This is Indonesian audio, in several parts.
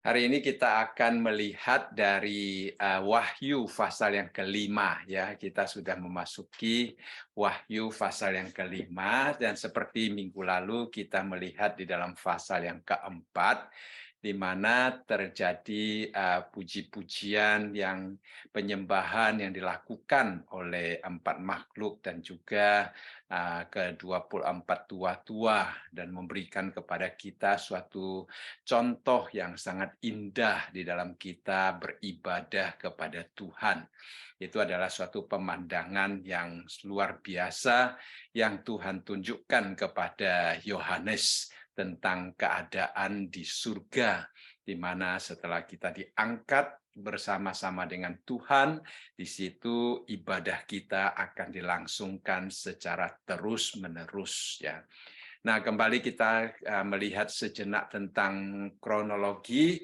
Hari ini kita akan melihat dari Wahyu pasal yang kelima ya. Kita sudah memasuki Wahyu pasal yang kelima dan seperti minggu lalu kita melihat di dalam pasal yang keempat di mana terjadi puji-pujian yang penyembahan yang dilakukan oleh empat makhluk dan juga ke-24 tua-tua dan memberikan kepada kita suatu contoh yang sangat indah di dalam kita beribadah kepada Tuhan. Itu adalah suatu pemandangan yang luar biasa yang Tuhan tunjukkan kepada Yohanes tentang keadaan di surga, di mana setelah kita diangkat bersama-sama dengan Tuhan, di situ ibadah kita akan dilangsungkan secara terus-menerus ya. Nah, kembali kita melihat sejenak tentang kronologi.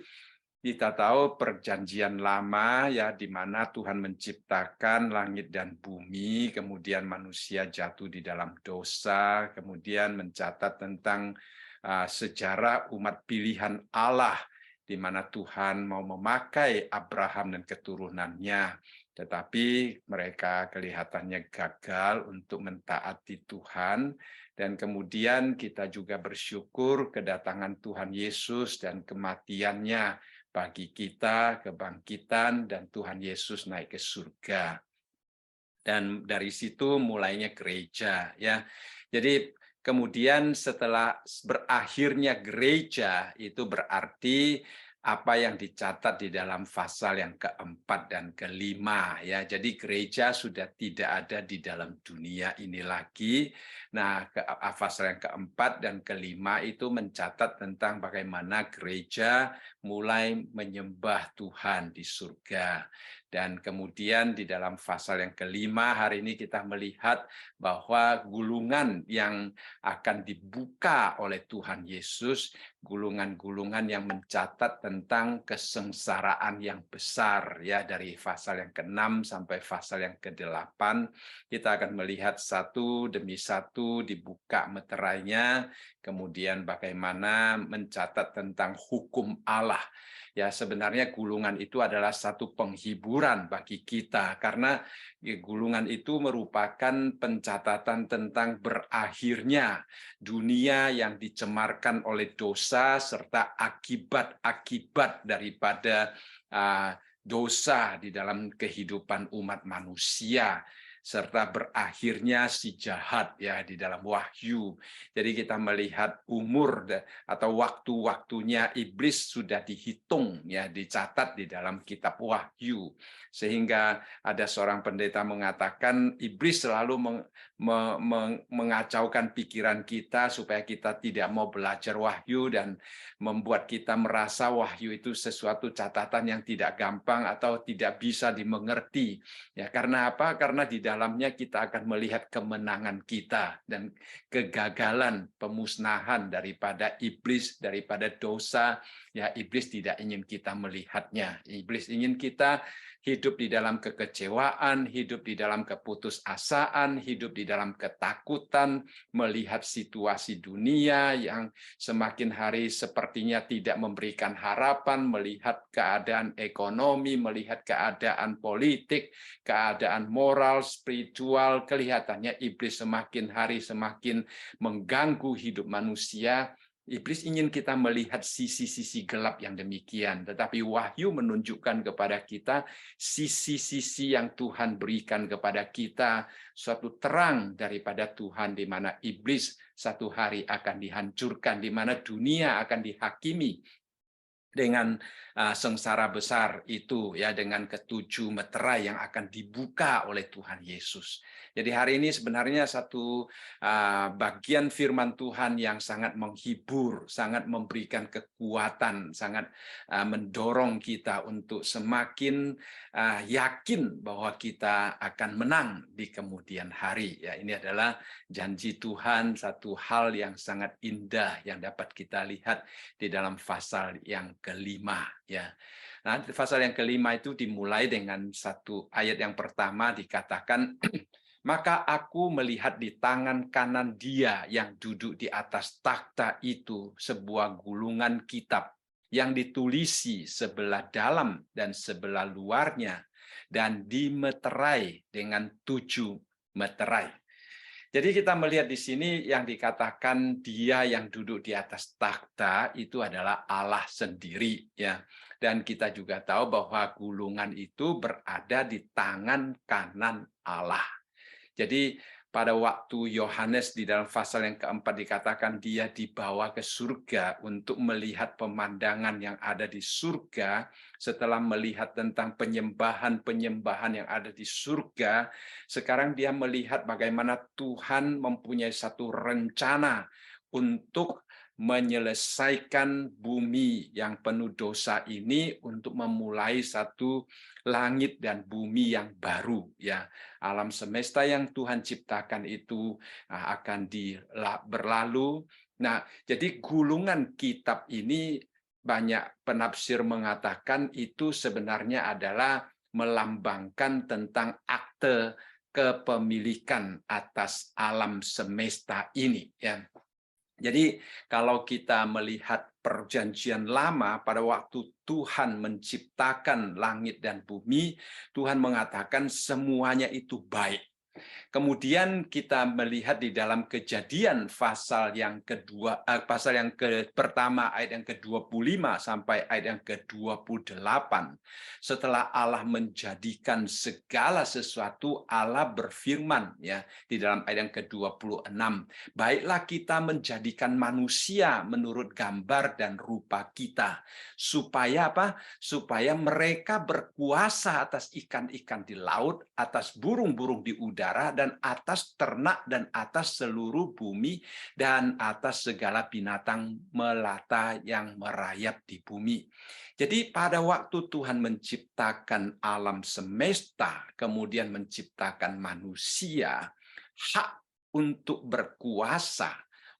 Kita tahu perjanjian lama ya di mana Tuhan menciptakan langit dan bumi, kemudian manusia jatuh di dalam dosa, kemudian mencatat tentang sejarah umat pilihan Allah di mana Tuhan mau memakai Abraham dan keturunannya, tetapi mereka kelihatannya gagal untuk mentaati Tuhan. Dan kemudian kita juga bersyukur kedatangan Tuhan Yesus dan kematiannya bagi kita, kebangkitan, dan Tuhan Yesus naik ke surga. Dan dari situ mulainya gereja ya. Jadi kemudian setelah berakhirnya gereja itu berarti apa yang dicatat di dalam pasal yang keempat dan kelima ya. Jadi gereja sudah tidak ada di dalam dunia ini lagi. Nah, pasal yang keempat dan kelima itu mencatat tentang bagaimana gereja mulai menyembah Tuhan di surga. Dan kemudian di dalam pasal yang kelima hari ini kita melihat bahwa gulungan yang akan dibuka oleh Tuhan Yesus, gulungan-gulungan yang mencatat tentang kesengsaraan yang besar ya dari pasal yang ke-6 sampai pasal yang ke-8. Kita akan melihat satu demi satu dibuka meterainya, kemudian bagaimana mencatat tentang hukum Allah. Ya, sebenarnya gulungan itu adalah satu penghiburan bagi kita karena gulungan itu merupakan pencatatan tentang berakhirnya dunia yang dicemarkan oleh dosa serta akibat-akibat daripada dosa di dalam kehidupan umat manusia serta berakhirnya si jahat ya di dalam Wahyu. Jadi kita melihat umur atau waktu-waktunya iblis sudah dihitung ya, dicatat di dalam kitab Wahyu. Sehingga ada seorang pendeta mengatakan iblis selalu mengacaukan pikiran kita supaya kita tidak mau belajar Wahyu dan membuat kita merasa Wahyu itu sesuatu catatan yang tidak gampang atau tidak bisa dimengerti. Ya, karena apa? Karena di dalamnya kita akan melihat kemenangan kita dan kegagalan, pemusnahan daripada iblis, daripada dosa. Ya, iblis tidak ingin kita melihatnya. Iblis ingin kita hidup di dalam kekecewaan, hidup di dalam keputusasaan, hidup di dalam ketakutan, melihat situasi dunia yang semakin hari sepertinya tidak memberikan harapan, melihat keadaan ekonomi, melihat keadaan politik, keadaan moral, spiritual, kelihatannya iblis semakin hari semakin mengganggu hidup manusia. Iblis ingin kita melihat sisi-sisi gelap yang demikian, tetapi Wahyu menunjukkan kepada kita sisi-sisi yang Tuhan berikan kepada kita, suatu terang daripada Tuhan di mana iblis satu hari akan dihancurkan, di mana dunia akan dihakimi dengan sengsara besar itu ya, dengan ketujuh meterai yang akan dibuka oleh Tuhan Yesus. Jadi hari ini sebenarnya satu bagian firman Tuhan yang sangat menghibur, sangat memberikan kekuatan, sangat mendorong kita untuk semakin yakin bahwa kita akan menang di kemudian hari. Ya, ini adalah janji Tuhan, satu hal yang sangat indah yang dapat kita lihat di dalam pasal yang kelima ya. Nah, pasal yang kelima itu dimulai dengan satu ayat yang pertama dikatakan maka aku melihat di tangan kanan Dia yang duduk di atas takhta itu sebuah gulungan kitab yang ditulisi sebelah dalam dan sebelah luarnya, dan dimeterai dengan 7 meterai. Jadi kita melihat di sini yang dikatakan dia yang duduk di atas takhta itu adalah Allah sendiri, ya. Dan kita juga tahu bahwa gulungan itu berada di tangan kanan Allah. Jadi pada waktu Yohanes di dalam pasal yang keempat dikatakan dia dibawa ke surga untuk melihat pemandangan yang ada di surga. Setelah melihat tentang penyembahan-penyembahan yang ada di surga, sekarang dia melihat bagaimana Tuhan mempunyai satu rencana untuk menyelesaikan bumi yang penuh dosa ini, untuk memulai satu langit dan bumi yang baru, ya. Alam semesta yang Tuhan ciptakan itu akan berlalu. Nah, jadi gulungan kitab ini banyak penafsir mengatakan itu sebenarnya adalah melambangkan tentang akte kepemilikan atas alam semesta ini, ya. Jadi kalau kita melihat perjanjian lama, pada waktu Tuhan menciptakan langit dan bumi, Tuhan mengatakan semuanya itu baik. Kemudian kita melihat di dalam Kejadian pasal yang pertama ayat yang ke-25 sampai ayat yang ke-28. Setelah Allah menjadikan segala sesuatu, Allah berfirman, ya, di dalam ayat yang ke-26, baiklah kita menjadikan manusia menurut gambar dan rupa kita, supaya apa? Supaya mereka berkuasa atas ikan-ikan di laut, atas burung-burung di udara, dan atas ternak, dan atas seluruh bumi, dan atas segala binatang melata yang merayap di bumi. Jadi pada waktu Tuhan menciptakan alam semesta, kemudian menciptakan manusia, hak untuk berkuasa,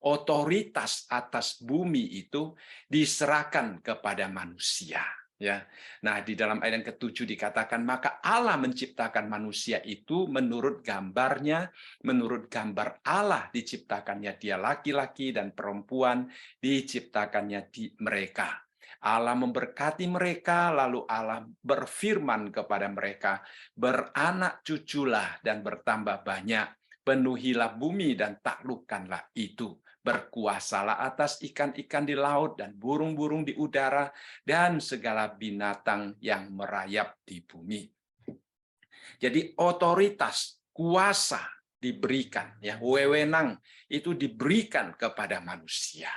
otoritas atas bumi itu diserahkan kepada manusia. Ya, nah di dalam ayat yang ke-7 dikatakan, maka Allah menciptakan manusia itu menurut gambarnya, menurut gambar Allah diciptakannya dia, laki-laki dan perempuan diciptakannya mereka. Allah memberkati mereka, lalu Allah berfirman kepada mereka, beranak cuculah dan bertambah banyak, penuhilah bumi dan taklukkanlah itu. Berkuasalah atas ikan-ikan di laut dan burung-burung di udara dan segala binatang yang merayap di bumi. Jadi otoritas, kuasa diberikan, ya, wewenang itu diberikan kepada manusia.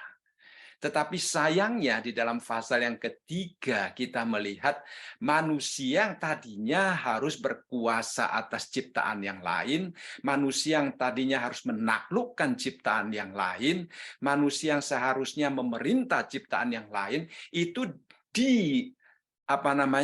Tetapi sayangnya di dalam pasal yang ketiga kita melihat manusia yang tadinya harus berkuasa atas ciptaan yang lain, manusia yang tadinya harus menaklukkan ciptaan yang lain, manusia yang seharusnya memerintah ciptaan yang lain, itu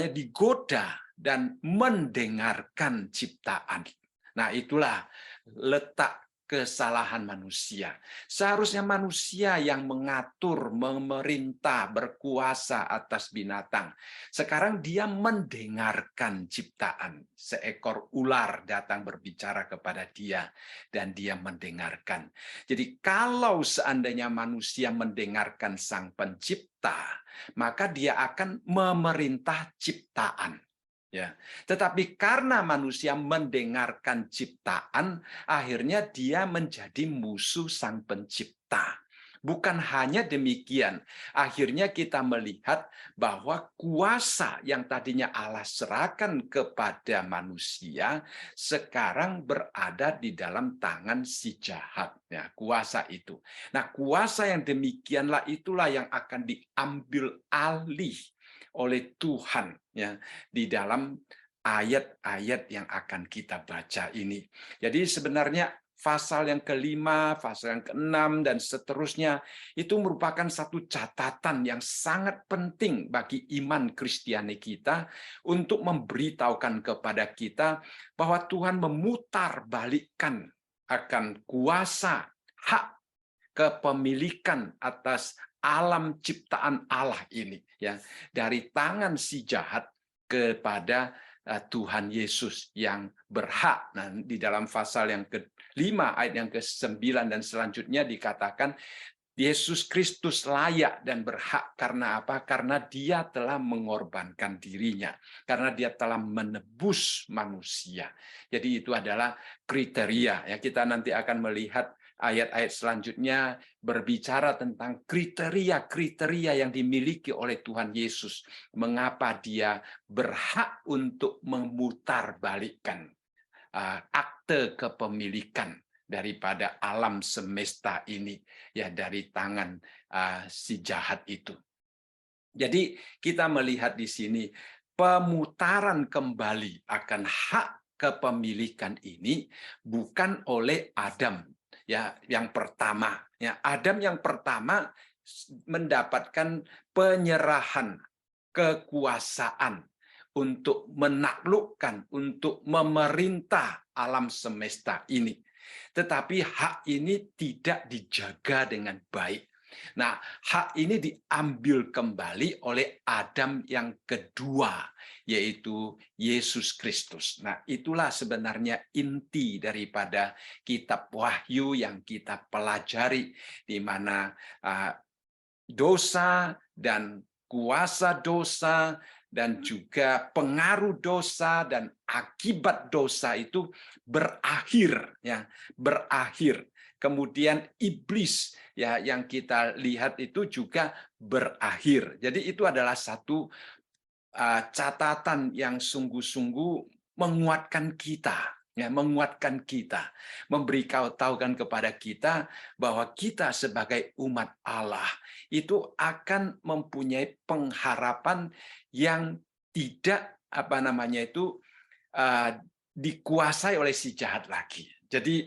digoda dan mendengarkan ciptaan. Nah, itulah letak kesalahan manusia. Seharusnya manusia yang mengatur, memerintah, berkuasa atas binatang. Sekarang dia mendengarkan ciptaan. Seekor ular datang berbicara kepada dia dan dia mendengarkan. Jadi kalau seandainya manusia mendengarkan Sang Pencipta, maka dia akan memerintah ciptaan. Ya, tetapi karena manusia mendengarkan ciptaan, akhirnya dia menjadi musuh Sang Pencipta. Bukan hanya demikian, akhirnya kita melihat bahwa kuasa yang tadinya Allah serahkan kepada manusia sekarang berada di dalam tangan si jahat. Ya, kuasa itu. Nah, kuasa yang demikianlah itulah yang akan diambil alih oleh Tuhan, ya, di dalam ayat-ayat yang akan kita baca ini. Jadi sebenarnya pasal yang kelima, pasal yang keenam, dan seterusnya itu merupakan satu catatan yang sangat penting bagi iman Kristiani kita untuk memberitahukan kepada kita bahwa Tuhan memutarbalikkan akan kuasa, hak kepemilikan atas alam ciptaan Allah ini, ya, dari tangan si jahat kepada Tuhan Yesus yang berhak. Nah, di dalam pasal yang ke-5 ayat yang ke-9 dan selanjutnya dikatakan Yesus Kristus layak dan berhak karena apa? Karena dia telah mengorbankan dirinya, karena dia telah menebus manusia. Jadi itu adalah kriteria. Ya, kita nanti akan melihat ayat-ayat selanjutnya berbicara tentang kriteria-kriteria yang dimiliki oleh Tuhan Yesus. Mengapa dia berhak untuk memutarbalikkan akte kepemilikan daripada alam semesta ini, ya, dari tangan si jahat itu. Jadi kita melihat di sini pemutaran kembali akan hak kepemilikan ini bukan oleh Adam, ya, yang pertama. Ya, Adam yang pertama mendapatkan penyerahan kekuasaan untuk menaklukkan, untuk memerintah alam semesta ini. Tetapi hak ini tidak dijaga dengan baik. Nah, hak ini diambil kembali oleh Adam yang kedua, yaitu Yesus Kristus. Nah, itulah sebenarnya inti daripada kitab Wahyu yang kita pelajari, di mana dosa dan kuasa dosa dan juga pengaruh dosa dan akibat dosa itu berakhir, ya, berakhir. Kemudian iblis, ya, yang kita lihat itu juga berakhir. Jadi itu adalah satu catatan yang sungguh-sungguh menguatkan kita, ya, menguatkan kita, memberitahukan kepada kita bahwa kita sebagai umat Allah itu akan mempunyai pengharapan yang tidak dikuasai oleh si jahat lagi. Jadi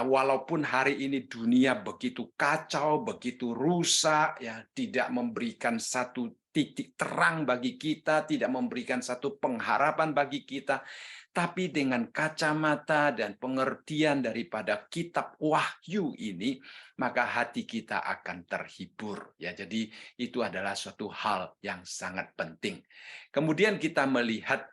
walaupun hari ini dunia begitu kacau, begitu rusak, ya, tidak memberikan satu titik terang bagi kita, tidak memberikan satu pengharapan bagi kita, tapi dengan kacamata dan pengertian daripada kitab Wahyu ini, maka hati kita akan terhibur. Ya, jadi itu adalah suatu hal yang sangat penting. Kemudian kita melihat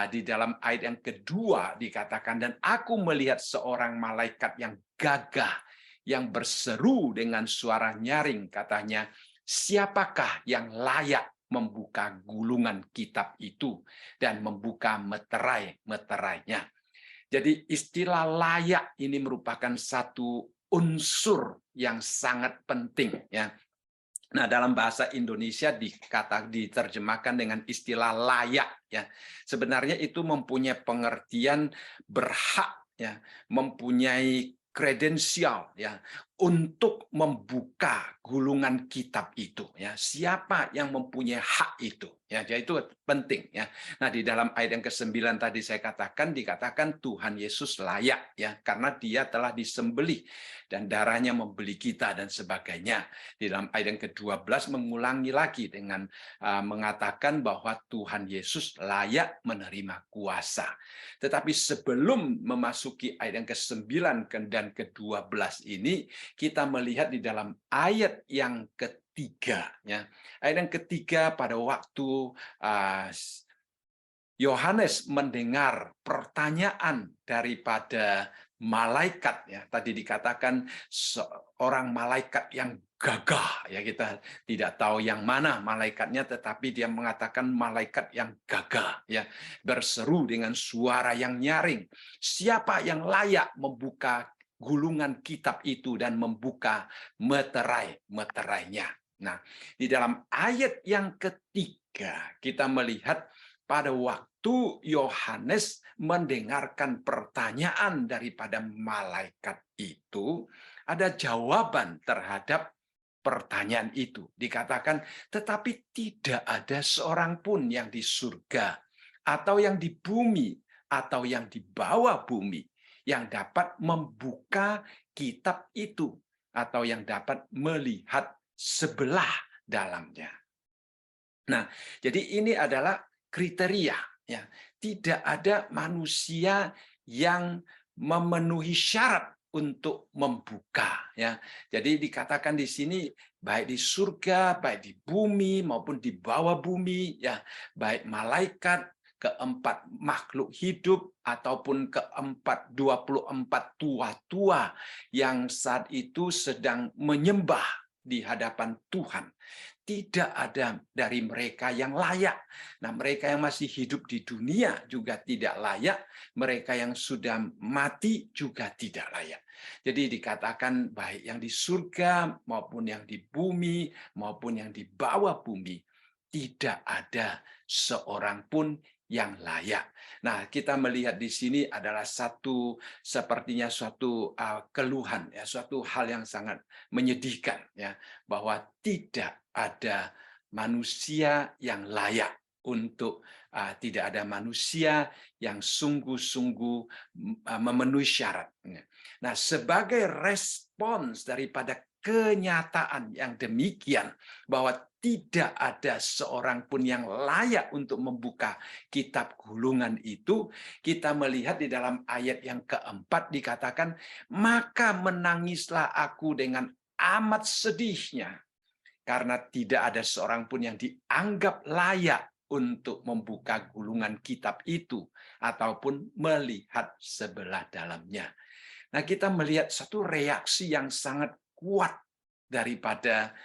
di dalam ayat yang kedua dikatakan, dan aku melihat seorang malaikat yang gagah, yang berseru dengan suara nyaring, katanya, siapakah yang layak membuka gulungan kitab itu dan membuka meterai-meterainya. Jadi istilah layak ini merupakan satu unsur yang sangat penting, ya. Nah, dalam bahasa Indonesia diterjemahkan dengan istilah layak, ya. Sebenarnya itu mempunyai pengertian berhak, ya, mempunyai kredensial, ya, untuk membuka gulungan kitab itu, ya. Siapa yang mempunyai hak itu, ya, jadi itu penting, ya. Nah, di dalam ayat yang ke-9 tadi saya dikatakan Tuhan Yesus layak, ya, karena dia telah disembelih dan darahnya membeli kita dan sebagainya. Di dalam ayat yang ke-12 mengulangi lagi dengan mengatakan bahwa Tuhan Yesus layak menerima kuasa. Tetapi sebelum memasuki ayat yang ke-9 dan ke-12 ini, kita melihat di dalam ayat yang ketiga, ya. Ayat yang ketiga, pada waktu Yohanes mendengar pertanyaan daripada malaikat, ya, tadi dikatakan seorang malaikat yang gagah, ya, kita tidak tahu yang mana malaikatnya, tetapi dia mengatakan malaikat yang gagah, ya, berseru dengan suara yang nyaring, siapa yang layak membuka gulungan kitab itu dan membuka meterai-meterainya. Nah, di dalam ayat yang ketiga kita melihat pada waktu Yohanes mendengarkan pertanyaan daripada malaikat itu, ada jawaban terhadap pertanyaan itu. Dikatakan, tetapi tidak ada seorang pun yang di surga, atau yang di bumi, atau yang di bawah bumi, yang dapat membuka kitab itu, atau yang dapat melihat sebelah dalamnya. Nah, jadi ini adalah kriteria, ya. Tidak ada manusia yang memenuhi syarat untuk membuka, ya. Jadi dikatakan di sini baik di surga, baik di bumi maupun di bawah bumi, ya, baik malaikat, keempat makhluk hidup ataupun keempat 24 tua-tua yang saat itu sedang menyembah di hadapan Tuhan. Tidak ada dari mereka yang layak. Nah, mereka yang masih hidup di dunia juga tidak layak. Mereka yang sudah mati juga tidak layak. Jadi dikatakan baik yang di surga maupun yang di bumi maupun yang di bawah bumi, tidak ada seorang pun yang layak. Nah, kita melihat di sini adalah sepertinya suatu keluhan, ya, suatu hal yang sangat menyedihkan, ya, bahwa tidak ada manusia yang layak untuk tidak ada manusia yang sungguh-sungguh memenuhi syarat. Nah, sebagai respons daripada kenyataan yang demikian, bahwa tidak ada seorang pun yang layak untuk membuka kitab gulungan itu, kita melihat di dalam ayat yang keempat dikatakan, maka menangislah aku dengan amat sedihnya, karena tidak ada seorang pun yang dianggap layak untuk membuka gulungan kitab itu ataupun melihat sebelah dalamnya. Nah, kita melihat satu reaksi yang sangat kuat daripada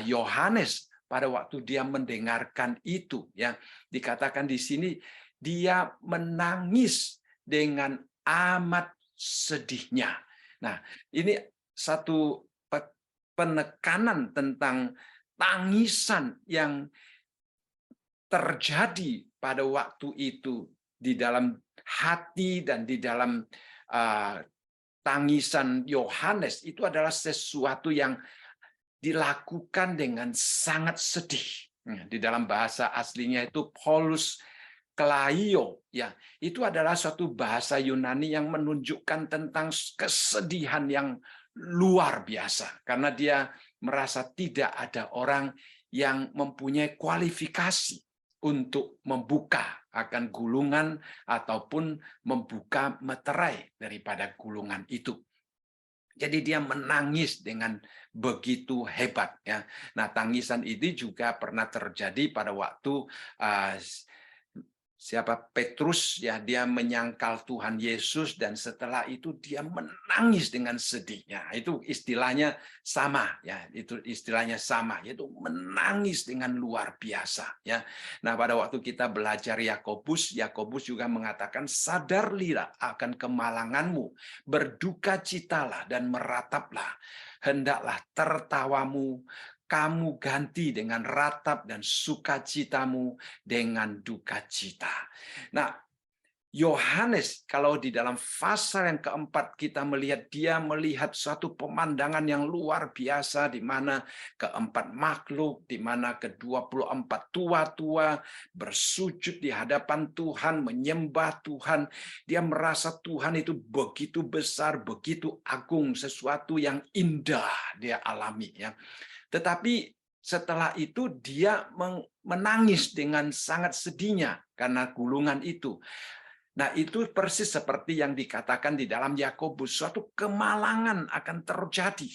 Yohanes pada waktu dia mendengarkan itu, ya. Dikatakan di sini dia menangis dengan amat sedihnya. Nah, ini satu penekanan tentang tangisan yang terjadi pada waktu itu di dalam hati dan di dalam tangisan Yohanes itu adalah sesuatu yang dilakukan dengan sangat sedih. Di dalam bahasa aslinya itu Paulus Klaio, ya, itu adalah suatu bahasa Yunani yang menunjukkan tentang kesedihan yang luar biasa, karena dia merasa tidak ada orang yang mempunyai kualifikasi untuk membuka akan gulungan ataupun membuka meterai daripada gulungan itu. Jadi dia menangis dengan begitu hebat, ya. Nah, tangisan ini juga pernah terjadi pada waktu Petrus, ya, dia menyangkal Tuhan Yesus dan setelah itu dia menangis dengan sedihnya. Itu istilahnya sama, ya, itu istilahnya sama, yaitu menangis dengan luar biasa, ya. Nah, pada waktu kita belajar Yakobus juga mengatakan, sadarlah akan kemalanganmu, berdukacitalah dan merataplah, hendaklah tertawamu kamu ganti dengan ratap dan sukacitamu dengan duka cita. Nah, Yohanes kalau di dalam pasal yang keempat kita melihat dia melihat suatu pemandangan yang luar biasa di mana keempat makhluk, di mana ke-24 tua-tua bersujud di hadapan Tuhan, menyembah Tuhan. Dia merasa Tuhan itu begitu besar, begitu agung, sesuatu yang indah dia alami, ya. Tetapi setelah itu dia menangis dengan sangat sedihnya karena gulungan itu. Nah, itu persis seperti yang dikatakan di dalam Yakobus, suatu kemalangan akan terjadi.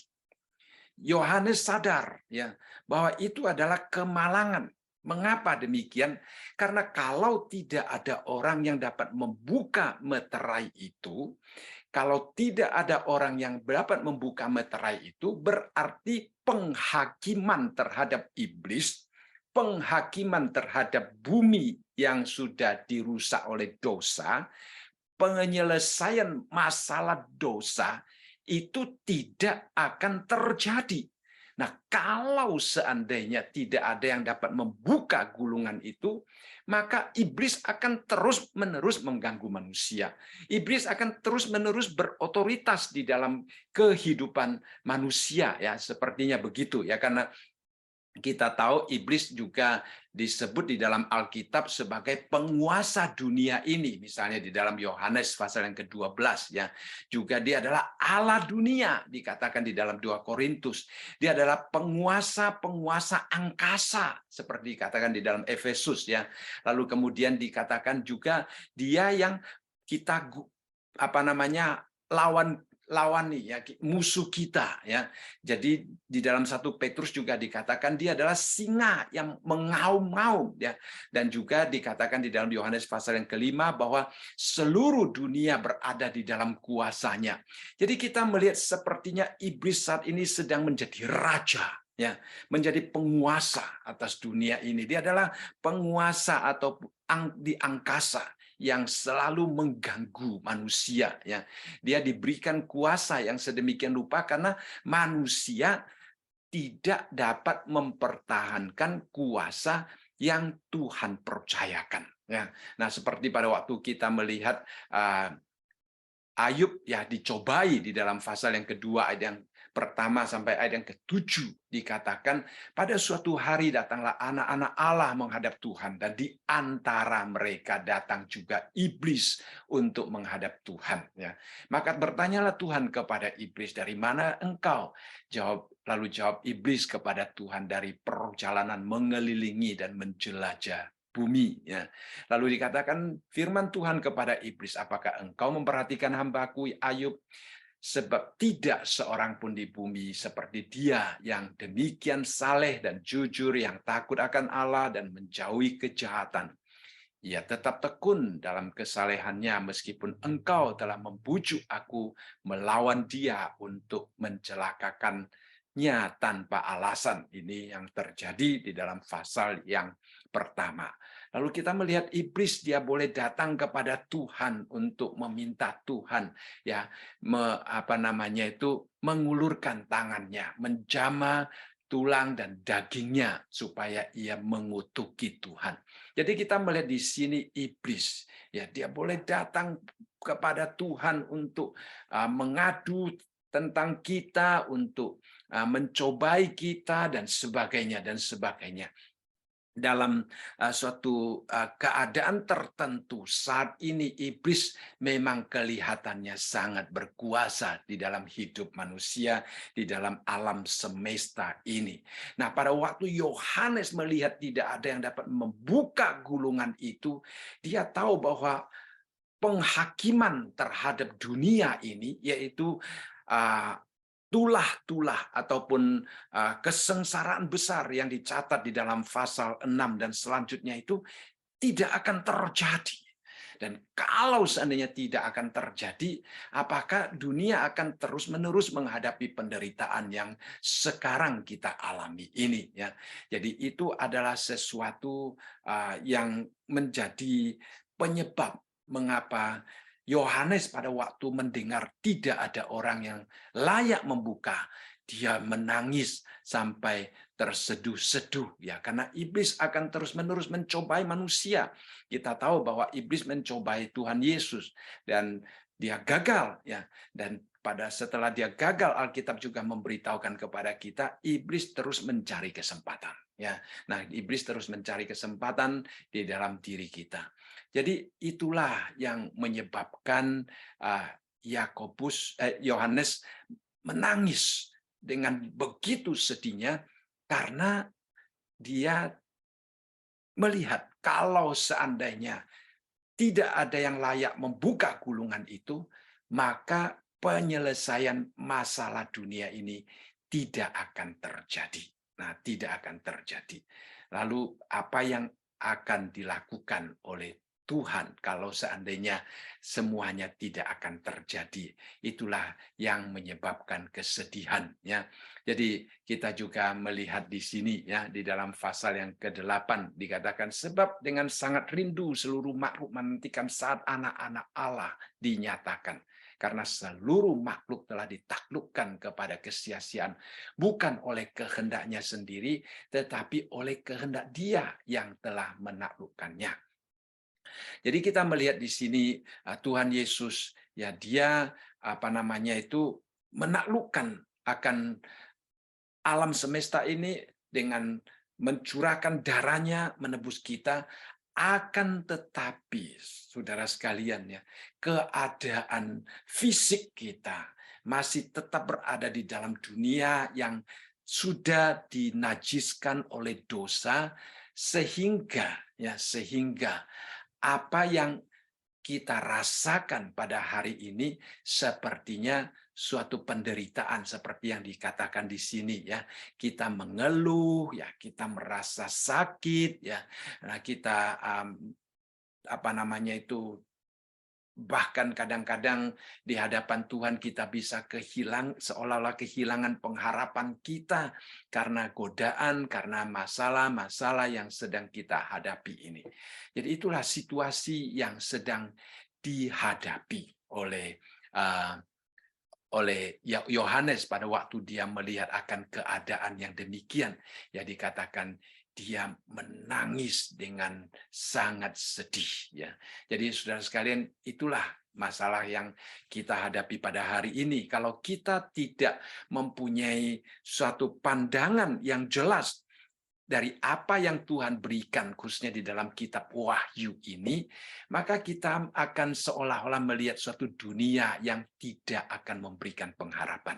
Yohanes sadar, ya, bahwa itu adalah kemalangan. Mengapa demikian? Karena kalau tidak ada orang yang dapat membuka meterai itu, kalau tidak ada orang yang dapat membuka meterai itu, berarti penghakiman terhadap iblis, penghakiman terhadap bumi yang sudah dirusak oleh dosa, penyelesaian masalah dosa itu tidak akan terjadi. Nah, kalau seandainya tidak ada yang dapat membuka gulungan itu, maka iblis akan terus-menerus mengganggu manusia. Iblis akan terus-menerus berotoritas di dalam kehidupan manusia, ya, sepertinya begitu, ya, karena kita tahu iblis juga disebut di dalam Alkitab sebagai penguasa dunia ini. Misalnya di dalam Yohanes pasal yang ke-12, ya. Juga dia adalah Allah dunia, dikatakan di dalam 2 Korintus. Dia adalah penguasa angkasa seperti dikatakan di dalam Efesus, ya. Lalu kemudian dikatakan juga dia yang kita lawan lawani, ya, musuh kita, ya. Jadi di dalam 1 Petrus juga dikatakan dia adalah singa yang mengaum-ngaum, ya. Dan juga dikatakan di dalam Yohanes pasal yang kelima bahwa seluruh dunia berada di dalam kuasanya. Jadi kita melihat sepertinya iblis saat ini sedang menjadi raja, ya, menjadi penguasa atas dunia ini. Dia adalah penguasa atau di angkasa yang selalu mengganggu manusia, ya. Dia diberikan kuasa yang sedemikian rupa karena manusia tidak dapat mempertahankan kuasa yang Tuhan percayakan, ya. Nah, seperti pada waktu kita melihat Ayub, ya, dicobai di dalam pasal yang kedua ayat yang pertama sampai ayat yang ke-7 dikatakan pada suatu hari datanglah anak-anak Allah menghadap Tuhan dan di antara mereka datang juga iblis untuk menghadap Tuhan, ya. Maka bertanyalah Tuhan kepada iblis, dari mana engkau? Lalu jawab iblis kepada Tuhan, dari perjalanan mengelilingi dan menjelajah bumi, ya. Lalu dikatakan firman Tuhan kepada iblis, apakah engkau memperhatikan hamba-Ku Ayub? Sebab tidak seorang pun di bumi seperti dia yang demikian saleh dan jujur, yang takut akan Allah dan menjauhi kejahatan. Ia tetap tekun dalam kesalehannya meskipun engkau telah membujuk aku melawan dia untuk mencelakakannya tanpa alasan. Ini yang terjadi di dalam pasal yang pertama. Lalu kita melihat iblis, dia boleh datang kepada Tuhan untuk meminta Tuhan, ya, mengulurkan tangannya, menjamah tulang dan dagingnya supaya ia mengutuki Tuhan. Jadi kita melihat di sini iblis, ya, dia boleh datang kepada Tuhan untuk mengadu tentang kita, untuk mencobai kita dan sebagainya dan sebagainya. Dalam suatu keadaan tertentu saat ini iblis memang kelihatannya sangat berkuasa di dalam hidup manusia, di dalam alam semesta ini. Nah, pada waktu Yohanes melihat tidak ada yang dapat membuka gulungan itu, dia tahu bahwa penghakiman terhadap dunia ini, yaitu tulah-tulah ataupun kesengsaraan besar yang dicatat di dalam pasal 6 dan selanjutnya itu tidak akan terjadi. Dan kalau seandainya tidak akan terjadi, apakah dunia akan terus-menerus menghadapi penderitaan yang sekarang kita alami ini, ya. Jadi itu adalah sesuatu yang menjadi penyebab mengapa Yohanes pada waktu mendengar tidak ada orang yang layak membuka, dia menangis sampai terseduh-seduh, ya, karena iblis akan terus-menerus mencobai manusia. Kita tahu bahwa iblis mencobai Tuhan Yesus dan dia gagal, ya. Dan setelah dia gagal, Alkitab juga memberitahukan kepada kita iblis terus mencari kesempatan, ya. Nah, iblis terus mencari kesempatan di dalam diri kita. Jadi itulah yang menyebabkan Yohanes menangis dengan begitu sedihnya karena dia melihat kalau seandainya tidak ada yang layak membuka gulungan itu, maka penyelesaian masalah dunia ini tidak akan terjadi. Nah, tidak akan terjadi. Lalu apa yang akan dilakukan oleh Tuhan kalau seandainya semuanya tidak akan terjadi? Itulah yang menyebabkan kesedihan, ya. Jadi kita juga melihat di sini, ya, di dalam pasal yang ke-8 dikatakan, sebab dengan sangat rindu seluruh makhluk menantikan saat anak-anak Allah dinyatakan, karena seluruh makhluk telah ditaklukkan kepada kesia-siaan, bukan oleh kehendaknya sendiri, tetapi oleh kehendak Dia yang telah menaklukkannya. Jadi kita melihat di sini Tuhan Yesus, ya, dia menaklukkan akan alam semesta ini dengan mencurahkan darahnya menebus kita. Akan tetapi, saudara sekalian, ya, keadaan fisik kita masih tetap berada di dalam dunia yang sudah dinajiskan oleh dosa, sehingga apa yang kita rasakan pada hari ini sepertinya suatu penderitaan seperti yang dikatakan di sini ya. Kita mengeluh ya, kita merasa sakit ya. Nah, kita apa namanya itu, bahkan kadang-kadang di hadapan Tuhan kita bisa seolah-olah kehilangan pengharapan kita karena godaan, karena masalah-masalah yang sedang kita hadapi ini. Jadi itulah situasi yang sedang dihadapi oleh Yohanes pada waktu dia melihat akan keadaan yang demikian. Ya, dikatakan dia menangis dengan sangat sedih ya. Jadi saudara sekalian, itulah masalah yang kita hadapi pada hari ini. Kalau kita tidak mempunyai suatu pandangan yang jelas dari apa yang Tuhan berikan khususnya di dalam kitab Wahyu ini, maka kita akan seolah-olah melihat suatu dunia yang tidak akan memberikan pengharapan.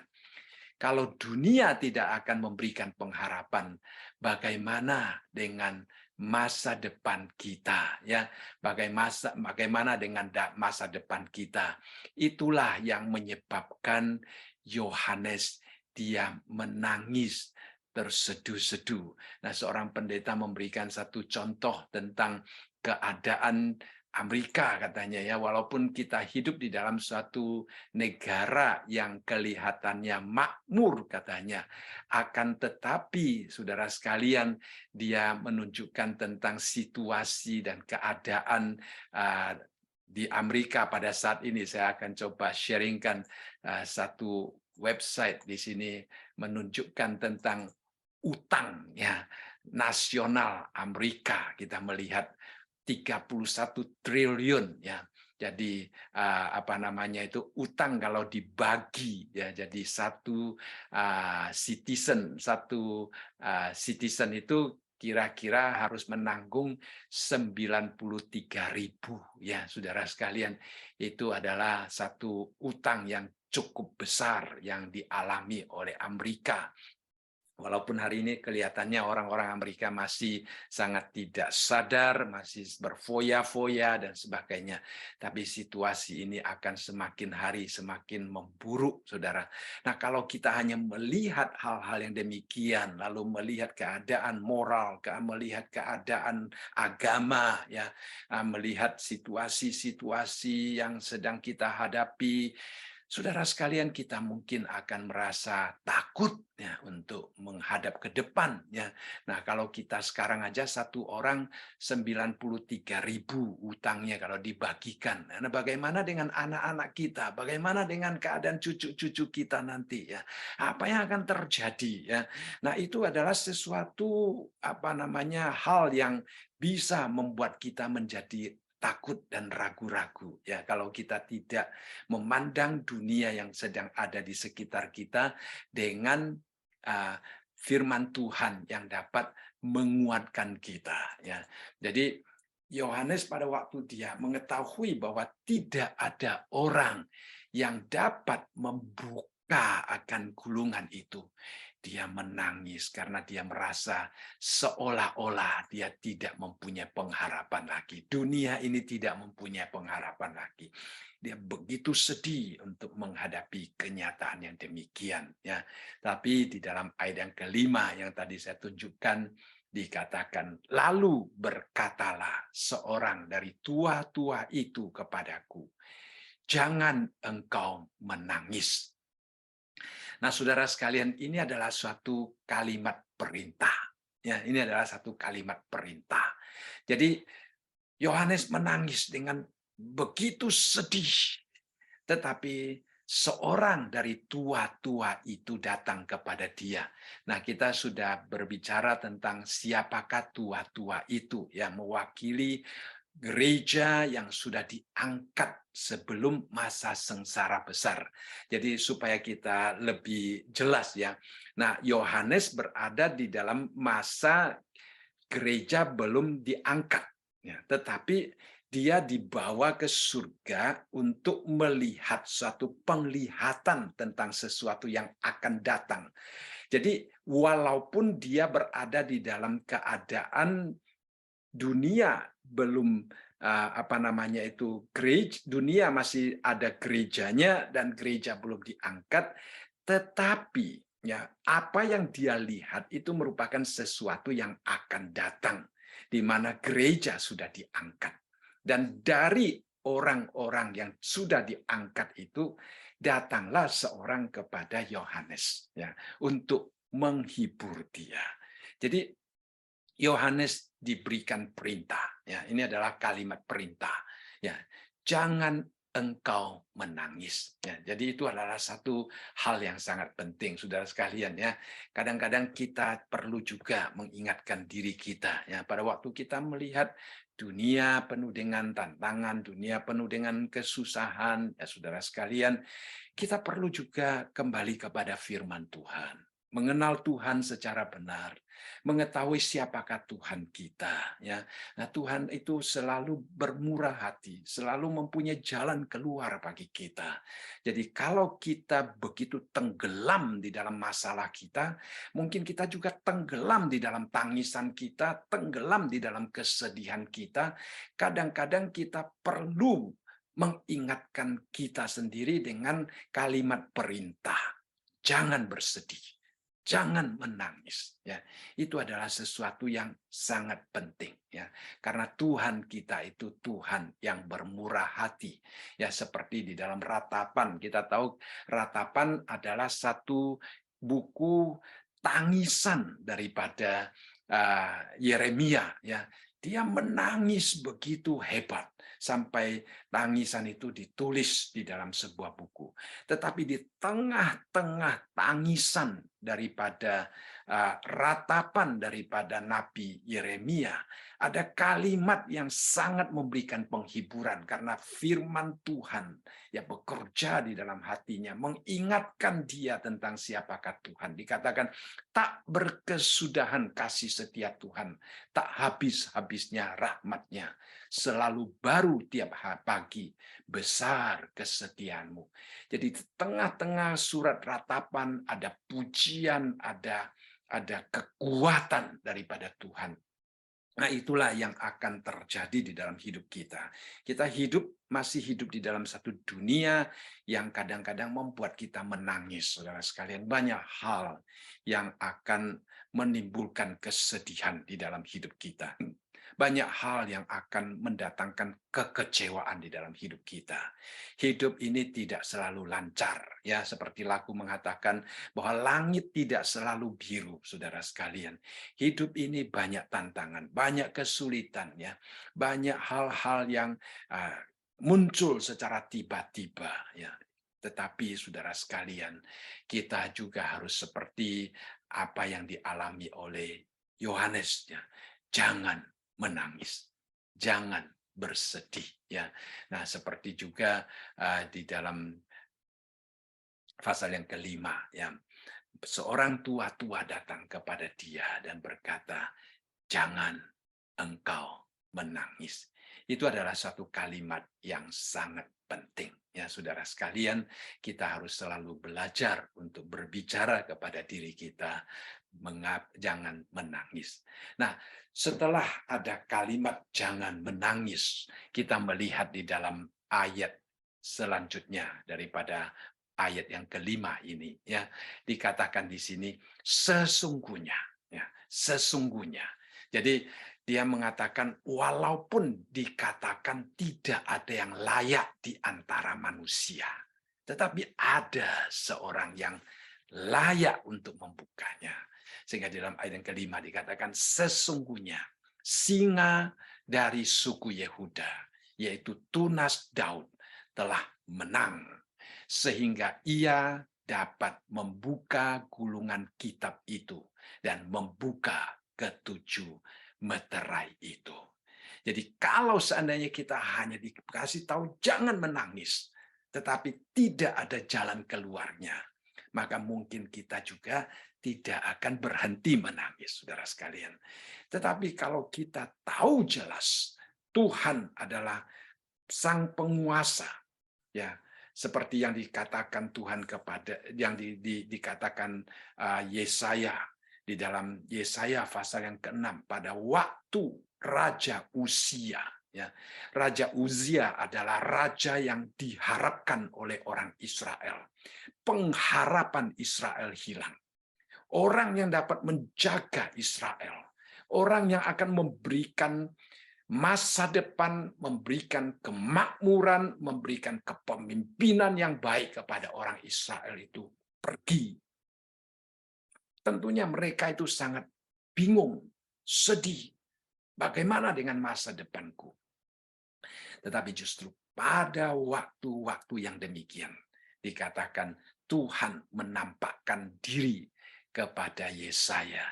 Kalau dunia tidak akan memberikan pengharapan, bagaimana dengan masa depan kita ya? Bagaimana dengan masa depan kita? Itulah yang menyebabkan Yohanes dia menangis terseduh-seduh. Nah, seorang pendeta memberikan satu contoh tentang keadaan Amerika katanya ya, walaupun kita hidup di dalam suatu negara yang kelihatannya makmur katanya, akan tetapi saudara sekalian, dia menunjukkan tentang situasi dan keadaan di Amerika pada saat ini. Saya akan coba sharingkan satu website di sini menunjukkan tentang utang ya nasional Amerika. Kita melihat 31 triliun ya. Jadi apa namanya itu, utang kalau dibagi ya, jadi satu citizen itu kira-kira harus menanggung 93.000 ya, saudara sekalian. Itu adalah satu utang yang cukup besar yang dialami oleh Amerika. Walaupun hari ini kelihatannya orang-orang Amerika masih sangat tidak sadar, masih berfoya-foya dan sebagainya. Tapi situasi ini akan semakin hari semakin memburuk, saudara. Nah, kalau kita hanya melihat hal-hal yang demikian, lalu melihat keadaan moral, melihat keadaan agama, ya, melihat situasi-situasi yang sedang kita hadapi, saudara sekalian, kita mungkin akan merasa takut ya untuk menghadap ke depan ya. Nah, kalau kita sekarang aja satu orang 93.000 utangnya kalau dibagikan. Nah, bagaimana dengan anak-anak kita? Bagaimana dengan keadaan cucu-cucu kita nanti ya? Apa yang akan terjadi ya? Nah, itu adalah sesuatu apa namanya hal yang bisa membuat kita menjadi takut dan ragu-ragu ya, kalau kita tidak memandang dunia yang sedang ada di sekitar kita dengan firman Tuhan yang dapat menguatkan kita ya. Jadi Yohanes pada waktu dia mengetahui bahwa tidak ada orang yang dapat membuka akan gulungan itu, dia menangis karena dia merasa seolah-olah dia tidak mempunyai pengharapan lagi. Dunia ini tidak mempunyai pengharapan lagi. Dia begitu sedih untuk menghadapi kenyataan yang demikian ya. Tapi di dalam ayat yang kelima yang tadi saya tunjukkan dikatakan, lalu berkatalah seorang dari tua-tua itu kepadaku, jangan engkau menangis. Nah, saudara sekalian, ini adalah suatu kalimat perintah. Ya, ini adalah satu kalimat perintah. Jadi Yohanes menangis dengan begitu sedih. Tetapi seorang dari tua-tua itu datang kepada dia. Nah, kita sudah berbicara tentang siapakah tua-tua itu yang mewakili gereja yang sudah diangkat sebelum masa sengsara besar. Jadi supaya kita lebih jelas ya. Nah, Yohanes berada di dalam masa gereja belum diangkat ya, tetapi dia dibawa ke surga untuk melihat suatu penglihatan tentang sesuatu yang akan datang. Jadi walaupun dia berada di dalam keadaan dunia belum gereja, dunia masih ada gerejanya dan gereja belum diangkat, tetapi ya apa yang dia lihat itu merupakan sesuatu yang akan datang di mana gereja sudah diangkat. Dan dari orang-orang yang sudah diangkat itu datanglah seorang kepada Yohanes ya untuk menghibur dia. Jadi Yohanes diberikan perintah. Ya, ini adalah kalimat perintah. Ya, jangan engkau menangis. Ya, jadi itu adalah satu hal yang sangat penting, saudara sekalian. Ya, kadang-kadang kita perlu juga mengingatkan diri kita. Ya, pada waktu kita melihat dunia penuh dengan tantangan, dunia penuh dengan kesusahan, ya saudara sekalian, kita perlu juga kembali kepada firman Tuhan. Mengenal Tuhan secara benar, mengetahui siapakah Tuhan kita, ya. Nah, Tuhan itu selalu bermurah hati, selalu mempunyai jalan keluar bagi kita. Jadi kalau kita begitu tenggelam di dalam masalah kita, mungkin kita juga tenggelam di dalam tangisan kita, tenggelam di dalam kesedihan kita. Kadang-kadang kita perlu mengingatkan kita sendiri dengan kalimat perintah. Jangan bersedih. Jangan menangis, ya. Itu adalah sesuatu yang sangat penting, ya. Karena Tuhan kita itu Tuhan yang bermurah hati, ya. Seperti di dalam Ratapan, kita tahu Ratapan adalah satu buku tangisan daripada Yeremia, ya. Dia menangis begitu hebat sampai tangisan itu ditulis di dalam sebuah buku. Tetapi di tengah-tengah tangisan daripada ratapan daripada Nabi Yeremia, ada kalimat yang sangat memberikan penghiburan karena firman Tuhan yang bekerja di dalam hatinya, mengingatkan dia tentang siapakah Tuhan. Dikatakan, tak berkesudahan kasih setia Tuhan, tak habis-habisnya rahmatnya, selalu baru tiap pagi, besar kesetiaanmu. Jadi di tengah-tengah surat Ratapan ada pujian, ada kekuatan daripada Tuhan. Nah, itulah yang akan terjadi di dalam hidup kita. Kita masih hidup di dalam satu dunia yang kadang-kadang membuat kita menangis, saudara sekalian. Banyak hal yang akan menimbulkan kesedihan di dalam hidup kita. Banyak hal yang akan mendatangkan kekecewaan di dalam hidup kita. Hidup ini tidak selalu lancar, ya, seperti lagu mengatakan bahwa langit tidak selalu biru, saudara sekalian. Hidup ini banyak tantangan, banyak kesulitan, ya, banyak hal-hal yang muncul secara tiba-tiba, ya. Tetapi saudara sekalian, kita juga harus seperti apa yang dialami oleh Yohanes, ya. Jangan menangis, jangan bersedih, ya. Nah, seperti juga di dalam pasal yang kelima, ya, seorang tua-tua datang kepada dia dan berkata, jangan engkau menangis. Itu adalah satu kalimat yang sangat penting, ya saudara sekalian. Kita harus selalu belajar untuk berbicara kepada diri kita, jangan menangis. Nah, setelah ada kalimat jangan menangis, kita melihat di dalam ayat selanjutnya daripada ayat yang kelima ini, ya, dikatakan di sini sesungguhnya, ya, sesungguhnya. Jadi dia mengatakan walaupun dikatakan tidak ada yang layak di antara manusia, tetapi ada seorang yang layak untuk membukanya. Sehingga dalam ayat yang kelima dikatakan sesungguhnya singa dari suku Yehuda, yaitu tunas Daud, telah menang sehingga ia dapat membuka gulungan kitab itu dan membuka ketujuh meterai itu. Jadi kalau seandainya kita hanya dikasih tahu jangan menangis, tetapi tidak ada jalan keluarnya, maka mungkin kita juga tidak akan berhenti menangis, saudara sekalian. Tetapi kalau kita tahu jelas Tuhan adalah sang penguasa, ya, seperti yang dikatakan Tuhan kepada dikatakan Yesaya di dalam Yesaya pasal yang ke-6 pada waktu Raja Uzia, Ya, Raja Uzia adalah raja yang diharapkan oleh orang Israel. Pengharapan Israel hilang. Orang yang dapat menjaga Israel. Orang yang akan memberikan masa depan, memberikan kemakmuran, memberikan kepemimpinan yang baik kepada orang Israel itu pergi. Tentunya mereka itu sangat bingung, sedih. Bagaimana dengan masa depanku? Tetapi justru pada waktu-waktu yang demikian, dikatakan Tuhan menampakkan diri kepada Yesaya.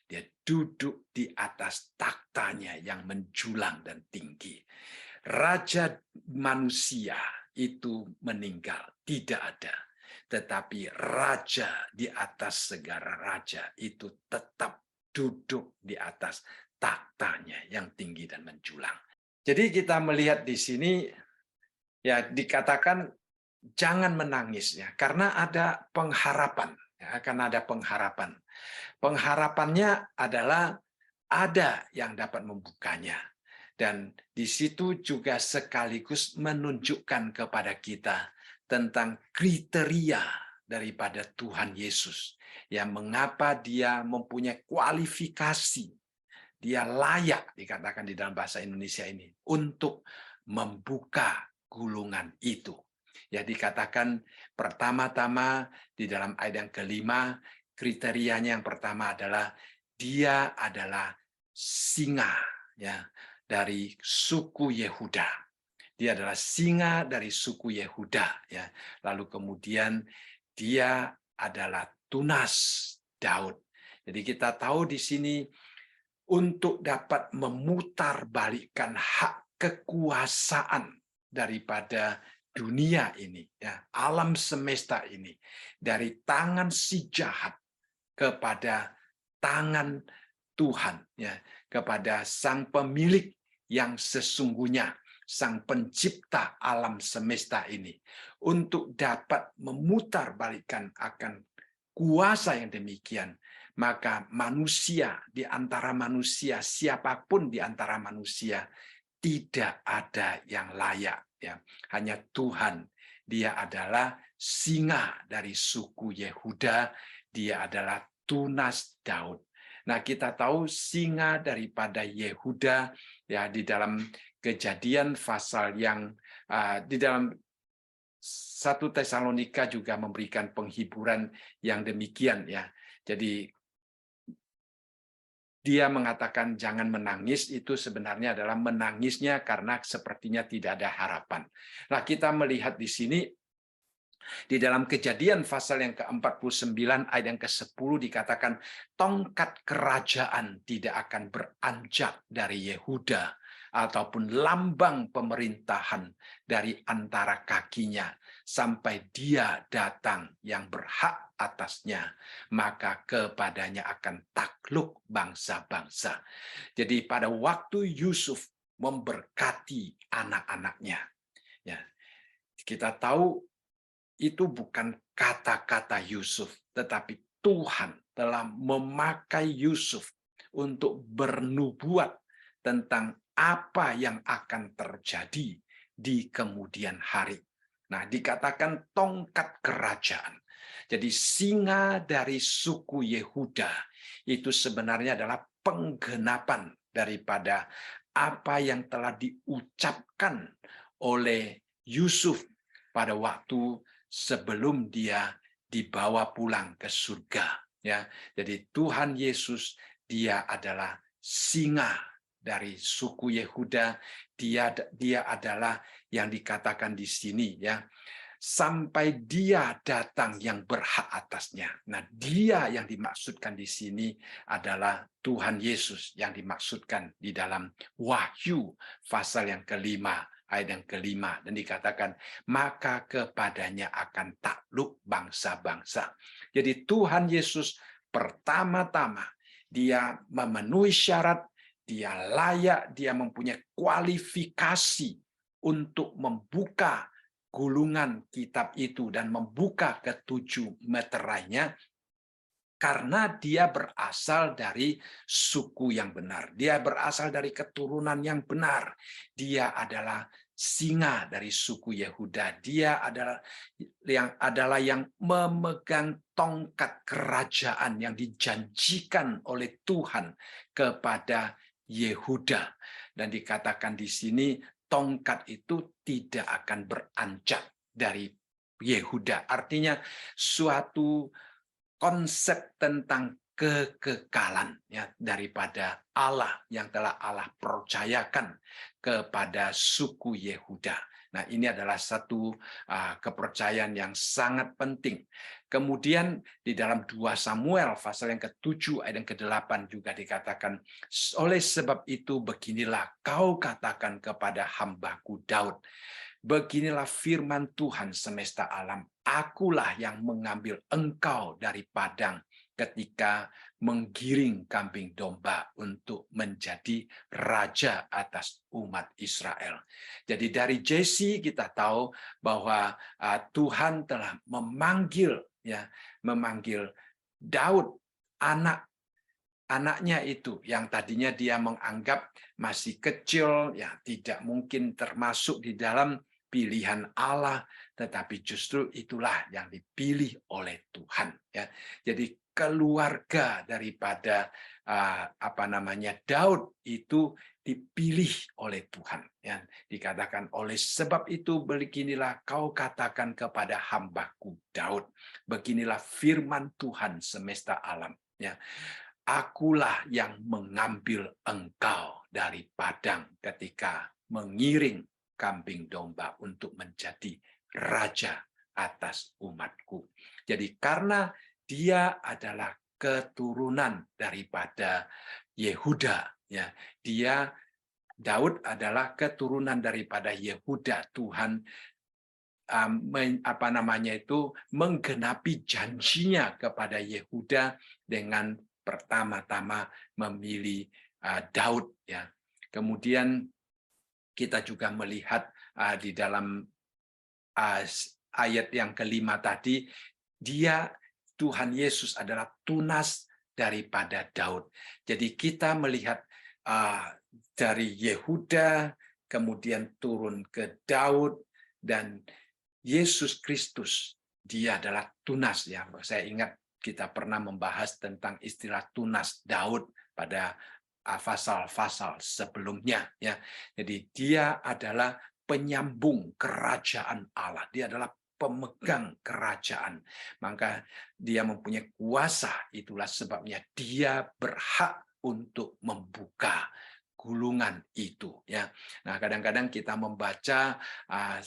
Dia duduk di atas taktanya yang menjulang dan tinggi. Raja manusia itu meninggal, tidak ada. Tetapi raja di atas segala raja itu tetap duduk di atas taktanya yang tinggi dan menjulang. Jadi kita melihat di sini ya dikatakan jangan menangis ya, karena ada pengharapan, ya, akan ada pengharapan. Pengharapannya adalah ada yang dapat membukanya. Dan di situ juga sekaligus menunjukkan kepada kita tentang kriteria daripada Tuhan Yesus. Yang mengapa dia mempunyai kualifikasi, dia layak dikatakan di dalam bahasa Indonesia ini untuk membuka gulungan itu. Ya dikatakan pertama-tama di dalam ayat yang kelima, kriterianya yang pertama adalah dia adalah singa ya dari suku Yehuda. Dia adalah singa dari suku Yehuda ya. Lalu kemudian dia adalah tunas Daud. Jadi kita tahu di sini untuk dapat memutarbalikkan hak kekuasaan daripada dunia ini, ya, alam semesta ini, dari tangan si jahat kepada tangan Tuhan, ya, kepada Sang Pemilik yang sesungguhnya, Sang Pencipta alam semesta ini, untuk dapat memutarbalikkan akan kuasa yang demikian. Maka manusia di antara manusia, siapapun di antara manusia, tidak ada yang layak. Ya. Hanya Tuhan, dia adalah singa dari suku Yehuda, dia adalah tunas Daud. Nah, kita tahu singa daripada Yehuda, ya di dalam Kejadian pasal yang di dalam 1 Tesalonika juga memberikan penghiburan yang demikian ya. Jadi dia mengatakan jangan menangis, itu sebenarnya adalah menangisnya karena sepertinya tidak ada harapan. Nah, kita melihat di sini di dalam Kejadian pasal yang ke-49 ayat yang ke-10 dikatakan tongkat kerajaan tidak akan beranjak dari Yehuda ataupun lambang pemerintahan dari antara kakinya sampai dia datang yang berhak atasnya, maka kepadanya akan takluk bangsa-bangsa. Jadi pada waktu Yusuf memberkati anak-anaknya, ya, kita tahu itu bukan kata-kata Yusuf, tetapi Tuhan telah memakai Yusuf untuk bernubuat tentang apa yang akan terjadi di kemudian hari. Nah, dikatakan tongkat kerajaan. Jadi singa dari suku Yehuda itu sebenarnya adalah penggenapan daripada apa yang telah diucapkan oleh Yusuf pada waktu sebelum dia dibawa pulang ke surga. Ya, jadi Tuhan Yesus dia adalah singa dari suku Yehuda, dia adalah yang dikatakan di sini ya, sampai dia datang yang berhak atasnya. Nah, dia yang dimaksudkan di sini adalah Tuhan Yesus yang dimaksudkan di dalam Wahyu pasal yang kelima, ayat yang kelima, dan dikatakan maka kepadanya akan takluk bangsa-bangsa. Jadi Tuhan Yesus pertama-tama dia memenuhi syarat, dia layak, dia mempunyai kualifikasi untuk membuka gulungan kitab itu dan membuka ketujuh meterainya karena dia berasal dari suku yang benar. Dia berasal dari keturunan yang benar. Dia adalah singa dari suku Yehuda. Dia adalah yang memegang tongkat kerajaan yang dijanjikan oleh Tuhan kepada Yehuda. Dan dikatakan di sini tongkat itu tidak akan beranjak dari Yehuda. Artinya suatu konsep tentang kekekalan ya daripada Allah yang telah Allah percayakan kepada suku Yehuda. Nah, ini adalah satu kepercayaan yang sangat penting. Kemudian di dalam 2 Samuel pasal yang ke-7 ayat yang ke-8 juga dikatakan, oleh sebab itu beginilah kau katakan kepada hambaku Daud, beginilah firman Tuhan semesta alam, akulah yang mengambil engkau dari padang ketika menggiring kambing domba untuk menjadi raja atas umat Israel. Jadi dari Jesse kita tahu bahwa Tuhan telah memanggil Daud, anaknya itu yang tadinya dia menganggap masih kecil, ya tidak mungkin termasuk di dalam pilihan Allah, tetapi justru itulah yang dipilih oleh Tuhan. Ya, jadi keluarga daripada Daud itu dipilih oleh Tuhan. Ya, dikatakan oleh sebab itu beginilah kau katakan kepada hambaku Daud, beginilah firman Tuhan semesta alam. Ya, akulah yang mengambil engkau dari padang ketika mengiring kambing domba untuk menjadi raja atas umatku. Jadi karena dia adalah keturunan daripada Yehuda, ya, Daud adalah keturunan daripada Yehuda. Tuhan menggenapi janjinya kepada Yehuda dengan pertama-tama memilih Daud, ya. Kemudian kita juga melihat di dalam ayat yang kelima tadi, Tuhan Yesus adalah tunas daripada Daud. Jadi kita melihat dari Yehuda kemudian turun ke Daud, dan Yesus Kristus dia adalah tunas, ya. Saya ingat kita pernah membahas tentang istilah tunas Daud pada pasal-pasal sebelumnya, ya. Jadi dia adalah penyambung kerajaan Allah. Dia adalah pemegang kerajaan. Maka dia mempunyai kuasa, itulah sebabnya dia berhak untuk membuka gulungan itu, ya. Nah, kadang-kadang kita membaca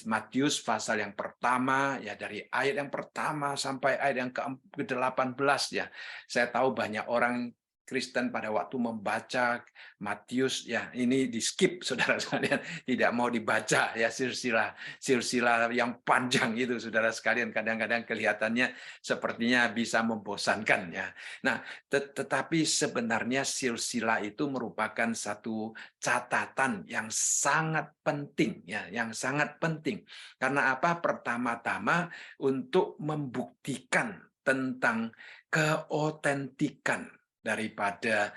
Matius pasal yang pertama, ya, dari ayat yang pertama sampai ayat yang ke-18, ya. Saya tahu banyak orang Kristen pada waktu membaca Matius, ya, ini di skip, saudara sekalian, tidak mau dibaca, ya, silsilah yang panjang itu, saudara sekalian, kadang-kadang kelihatannya sepertinya bisa membosankan, ya. Nah, tetapi sebenarnya silsilah itu merupakan satu catatan yang sangat penting, ya, yang sangat penting. Karena apa? Pertama-tama untuk membuktikan tentang keotentikan daripada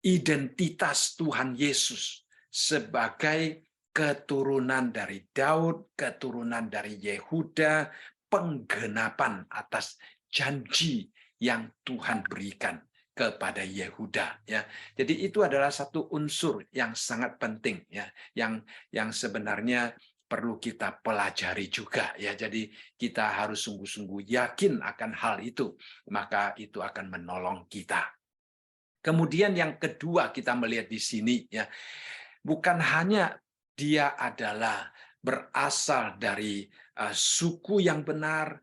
identitas Tuhan Yesus sebagai keturunan dari Daud, keturunan dari Yehuda, penggenapan atas janji yang Tuhan berikan kepada Yehuda, ya. Jadi itu adalah satu unsur yang sangat penting, ya, yang sebenarnya perlu kita pelajari juga, ya. Jadi kita harus sungguh-sungguh yakin akan hal itu, maka itu akan menolong kita. Kemudian yang kedua kita melihat di sini, ya, bukan hanya dia adalah berasal dari suku yang benar,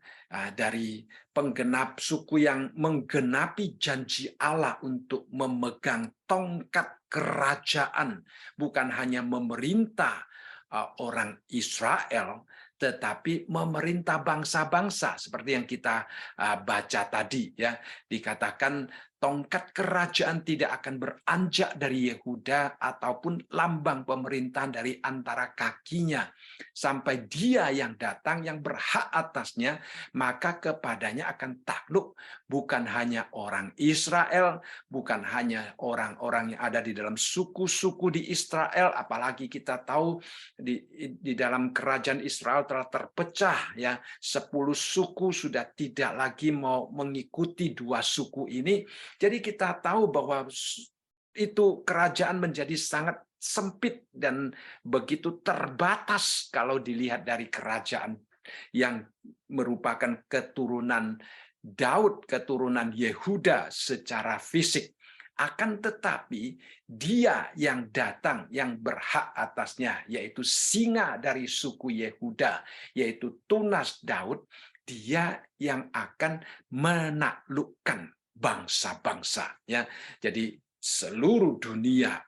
dari suku yang menggenapi janji Allah untuk memegang tongkat kerajaan, bukan hanya memerintah orang Israel, tetapi memerintah bangsa-bangsa seperti yang kita baca tadi, ya. Dikatakan tongkat kerajaan tidak akan beranjak dari Yehuda ataupun lambang pemerintahan dari antara kakinya sampai dia yang datang yang berhak atasnya, maka kepadanya akan takluk bukan hanya orang Israel, bukan hanya orang-orang yang ada di dalam suku-suku di Israel, apalagi kita tahu di dalam kerajaan Israel telah terpecah ya, 10 suku sudah tidak lagi mau mengikuti 2 suku ini. Jadi kita tahu bahwa itu kerajaan menjadi sangat sempit dan begitu terbatas kalau dilihat dari kerajaan yang merupakan keturunan Daud, keturunan Yehuda secara fisik. Akan tetapi dia yang datang, yang berhak atasnya, yaitu singa dari suku Yehuda, yaitu tunas Daud, dia yang akan menaklukkan bangsa-bangsa. Ya, jadi seluruh dunia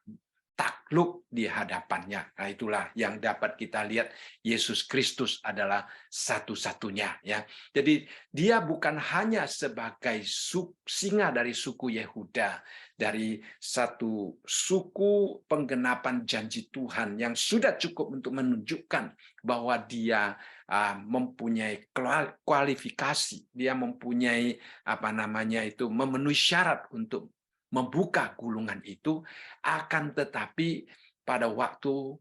takluk di hadapannya. Nah, itulah yang dapat kita lihat, Yesus Kristus adalah satu-satunya ya. Jadi dia bukan hanya sebagai singa dari suku Yehuda, dari satu suku penggenapan janji Tuhan yang sudah cukup untuk menunjukkan bahwa dia mempunyai kualifikasi, dia mempunyai memenuhi syarat untuk membuka gulungan itu. Akan tetapi pada waktu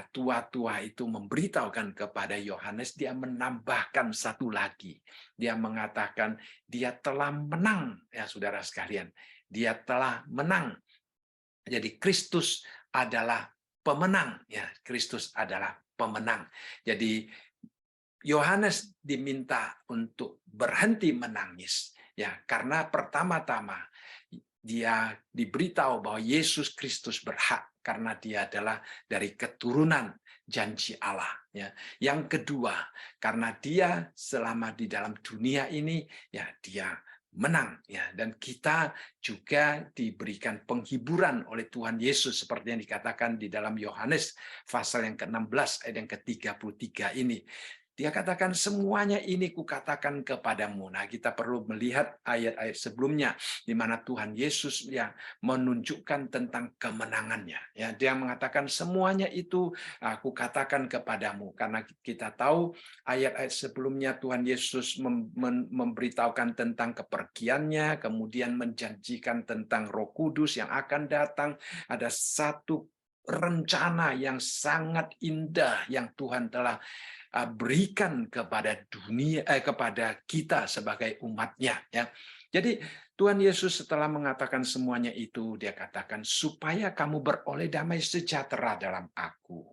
tua-tua itu memberitahukan kepada Yohanes, dia menambahkan satu lagi. Dia mengatakan dia telah menang, ya saudara sekalian. Dia telah menang. Jadi Kristus adalah pemenang, ya. Kristus adalah pemenang. Jadi Yohanes diminta untuk berhenti menangis, ya, karena pertama-tama dia diberitahu bahwa Yesus Kristus berhak karena dia adalah dari keturunan janji Allah. Ya. Yang kedua, karena dia selama di dalam dunia ini, ya dia menang. Ya. Dan kita juga diberikan penghiburan oleh Tuhan Yesus seperti yang dikatakan di dalam Yohanes pasal yang ke-16 ayat yang ke-33 ini. Dia katakan semuanya ini kukatakan kepadamu. Nah, kita perlu melihat ayat-ayat sebelumnya di mana Tuhan Yesus yang menunjukkan tentang kemenangannya. Ya, dia mengatakan semuanya itu aku katakan kepadamu, karena kita tahu ayat-ayat sebelumnya Tuhan Yesus memberitahukan tentang kepergiannya, kemudian menjanjikan tentang Roh Kudus yang akan datang. Ada satu rencana yang sangat indah yang Tuhan telah berikan kepada dunia, kepada kita sebagai umatnya. Ya. Jadi Tuhan Yesus setelah mengatakan semuanya itu, dia katakan supaya kamu beroleh damai sejahtera dalam aku.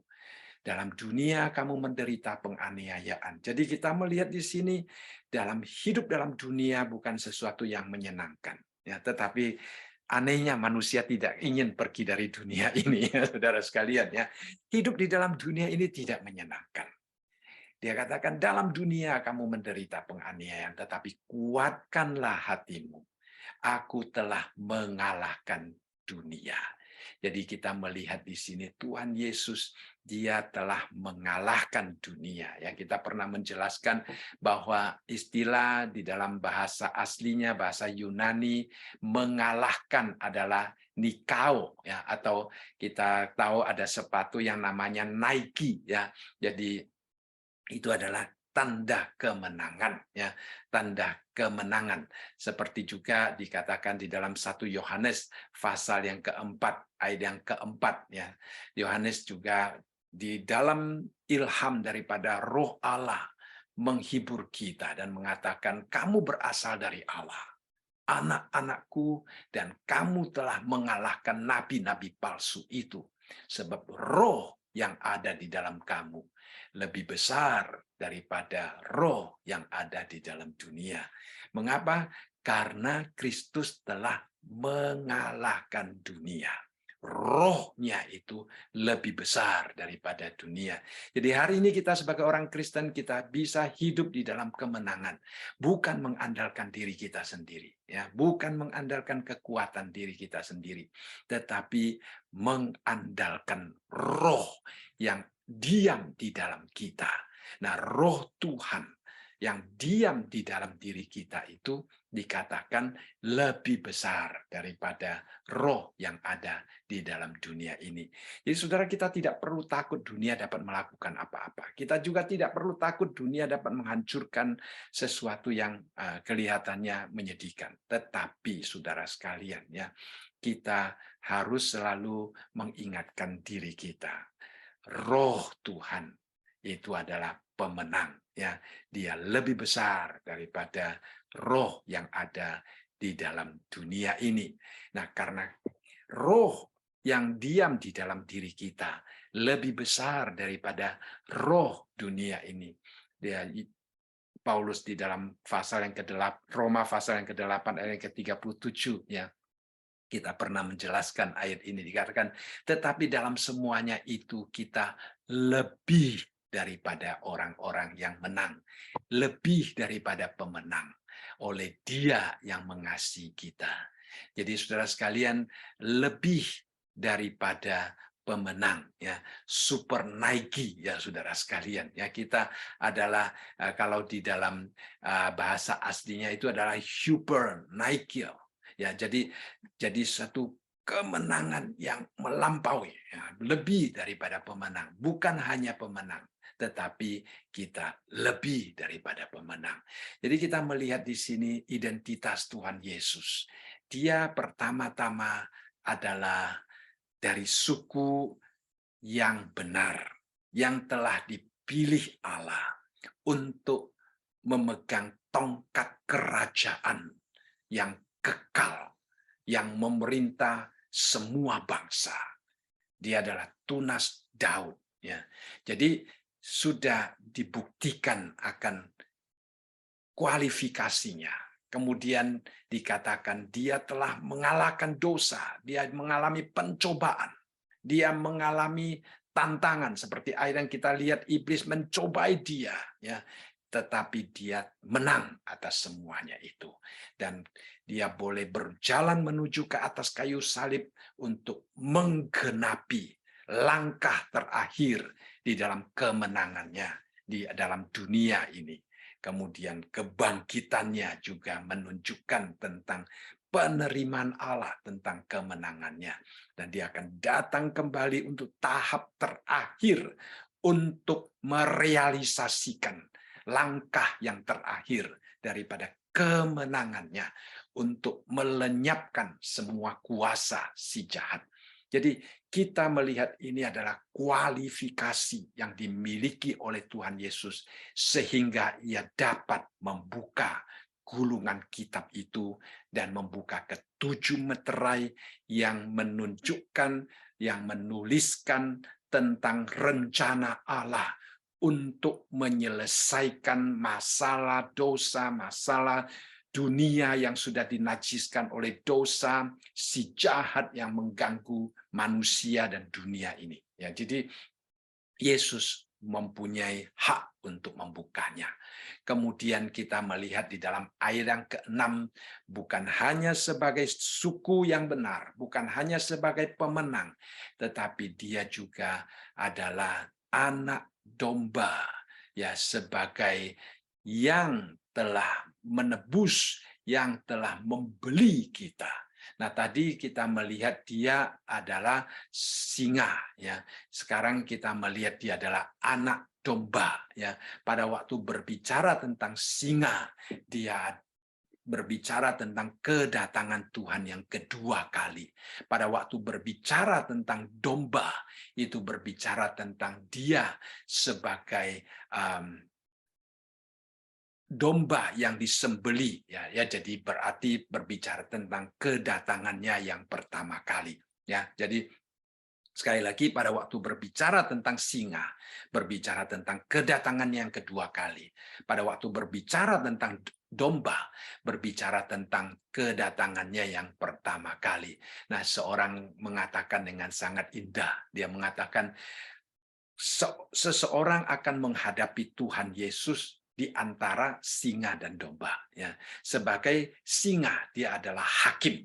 Dalam dunia kamu menderita penganiayaan. Jadi kita melihat di sini dalam hidup dalam dunia bukan sesuatu yang menyenangkan. Ya, tetapi anehnya manusia tidak ingin pergi dari dunia ini, ya, saudara sekalian. Ya. Hidup di dalam dunia ini tidak menyenangkan. Dia katakan dalam dunia kamu menderita penganiayaan, tetapi kuatkanlah hatimu. Aku telah mengalahkan dunia. Jadi kita melihat di sini Tuhan Yesus, dia telah mengalahkan dunia. Ya, kita pernah menjelaskan bahwa istilah di dalam bahasa aslinya, bahasa Yunani, mengalahkan adalah nikao, ya, atau kita tahu ada sepatu yang namanya Nike, ya. Jadi itu adalah tanda kemenangan, ya, tanda kemenangan. Seperti juga dikatakan di dalam 1 Yohanes pasal yang keempat, ayat yang keempat, ya. Yohanes juga di dalam ilham daripada Roh Allah menghibur kita dan mengatakan kamu berasal dari Allah, anak-anakku, dan kamu telah mengalahkan nabi-nabi palsu itu, sebab roh yang ada di dalam kamu lebih besar daripada roh yang ada di dalam dunia. Mengapa? Karena Kristus telah mengalahkan dunia. Rohnya itu lebih besar daripada dunia. Jadi hari ini kita sebagai orang Kristen, kita bisa hidup di dalam kemenangan. Bukan mengandalkan diri kita sendiri. Ya, bukan mengandalkan kekuatan diri kita sendiri. Tetapi mengandalkan roh yang diam di dalam kita. Nah, roh Tuhan yang diam di dalam diri kita itu dikatakan lebih besar daripada roh yang ada di dalam dunia ini. Jadi saudara, kita tidak perlu takut dunia dapat melakukan apa-apa. Kita juga tidak perlu takut dunia dapat menghancurkan sesuatu yang kelihatannya menyedihkan. Tetapi saudara sekalian, ya, kita harus selalu mengingatkan diri kita. Roh Tuhan itu adalah pemenang, ya. Dia lebih besar daripada roh yang ada di dalam dunia ini. Nah, karena roh yang diam di dalam diri kita lebih besar daripada roh dunia ini. Dia Paulus di dalam pasal yang ke-8, Roma pasal yang ke-8 ayat yang ke-37, ya. Kita pernah menjelaskan ayat ini, dikatakan, tetapi dalam semuanya itu kita lebih daripada orang-orang yang menang, lebih daripada pemenang oleh Dia yang mengasihi kita. Jadi saudara sekalian, lebih daripada pemenang, ya, super Nike, ya saudara sekalian, ya. Kita adalah kalau di dalam bahasa aslinya itu adalah super Nike, ya. Jadi satu kemenangan yang melampaui, ya, lebih daripada pemenang. Bukan hanya pemenang, tetapi kita lebih daripada pemenang. Jadi kita melihat di sini identitas Tuhan Yesus. Dia pertama-tama adalah dari suku yang benar, yang telah dipilih Allah untuk memegang tongkat kerajaan yang kekal, yang memerintah semua bangsa. Dia adalah tunas Daud, ya. Jadi sudah dibuktikan akan kualifikasinya. Kemudian dikatakan dia telah mengalahkan dosa, dia mengalami pencobaan, dia mengalami tantangan seperti ayat yang kita lihat, iblis mencobai dia, ya, tetapi dia menang atas semuanya itu, dan dia boleh berjalan menuju ke atas kayu salib untuk menggenapi langkah terakhir di dalam kemenangannya di dalam dunia ini. Kemudian kebangkitannya juga menunjukkan tentang penerimaan Allah, tentang kemenangannya. Dan dia akan datang kembali untuk tahap terakhir untuk merealisasikan langkah yang terakhir daripada kemenangannya untuk melenyapkan semua kuasa si jahat. Jadi kita melihat ini adalah kualifikasi yang dimiliki oleh Tuhan Yesus sehingga ia dapat membuka gulungan kitab itu dan membuka ketujuh meterai yang menunjukkan, yang menuliskan tentang rencana Allah untuk menyelesaikan masalah dosa, masalah dunia yang sudah dinajiskan oleh dosa, si jahat yang mengganggu manusia dan dunia ini. Ya, jadi Yesus mempunyai hak untuk membukanya. Kemudian kita melihat di dalam ayat yang ke-6, bukan hanya sebagai suku yang benar, bukan hanya sebagai pemenang, tetapi dia juga adalah anak domba, ya, sebagai yang telah menebus, yang telah membeli kita. Nah, tadi kita melihat dia adalah singa, ya. Sekarang kita melihat dia adalah anak domba, ya. Pada waktu berbicara tentang singa, dia berbicara tentang kedatangan Tuhan yang kedua kali. Pada waktu berbicara tentang domba, itu berbicara tentang dia sebagai domba yang disembeli, ya, jadi berarti berbicara tentang kedatangannya yang pertama kali, ya. Jadi sekali lagi, pada waktu berbicara tentang singa, berbicara tentang kedatangan yang kedua kali. Pada waktu berbicara tentang domba, berbicara tentang kedatangannya yang pertama kali. Nah, seorang mengatakan dengan sangat indah, dia mengatakan seseorang akan menghadapi Tuhan Yesus di antara singa dan domba, ya. Sebagai singa, dia adalah hakim.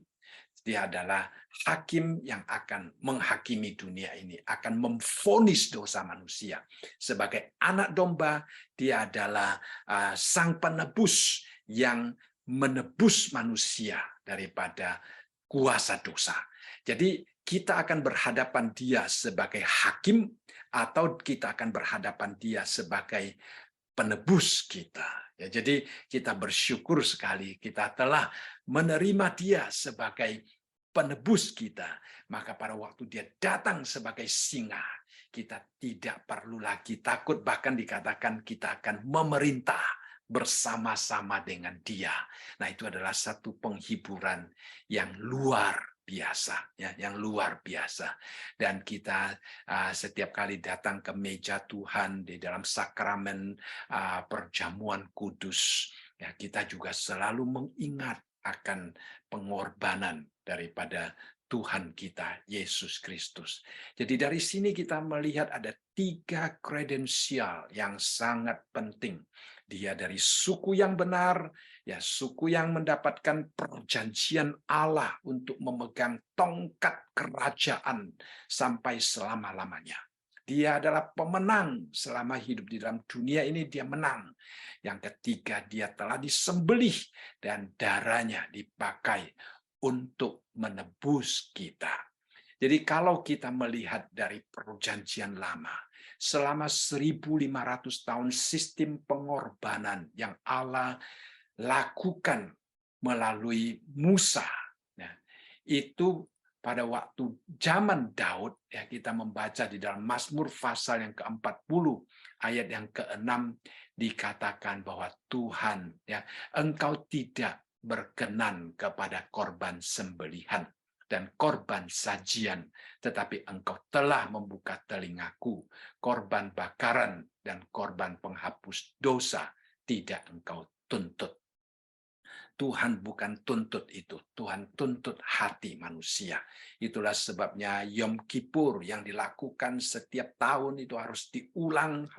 Dia adalah hakim yang akan menghakimi dunia ini, akan memvonis dosa manusia. Sebagai anak domba, dia adalah sang penebus yang menebus manusia daripada kuasa dosa. Jadi kita akan berhadapan dia sebagai hakim atau kita akan berhadapan dia sebagai penebus kita. Ya, jadi kita bersyukur sekali kita telah menerima dia sebagai penebus kita. Maka pada waktu dia datang sebagai singa, kita tidak perlu lagi takut, bahkan dikatakan kita akan memerintah bersama-sama dengan dia. Nah, itu adalah satu penghiburan yang luar biasa, ya, yang luar biasa. Dan kita setiap kali datang ke meja Tuhan di dalam sakramen perjamuan kudus, ya, kita juga selalu mengingat akan pengorbanan daripada Tuhan kita, Yesus Kristus. Jadi dari sini kita melihat ada 3 kredensial yang sangat penting. Dia dari suku yang benar, ya, suku yang mendapatkan perjanjian Allah untuk memegang tongkat kerajaan sampai selama-lamanya. Dia adalah pemenang selama hidup di dalam dunia ini, dia menang. Yang ketiga, dia telah disembelih dan darahnya dipakai untuk menebus kita. Jadi kalau kita melihat dari perjanjian lama, selama 1500 tahun sistem pengorbanan yang Allah lakukan melalui Musa, ya, itu pada waktu zaman Daud, ya, kita membaca di dalam Mazmur pasal yang ke-40 ayat yang ke-6 dikatakan bahwa Tuhan, ya, Engkau tidak berkenan kepada korban sembelihan dan korban sajian, tetapi Engkau telah membuka telingaku, korban bakaran dan korban penghapus dosa tidak Engkau tuntut. Tuhan bukan tuntut itu, Tuhan tuntut hati manusia. Itulah sebabnya Yom Kippur yang dilakukan setiap tahun itu harus diulang,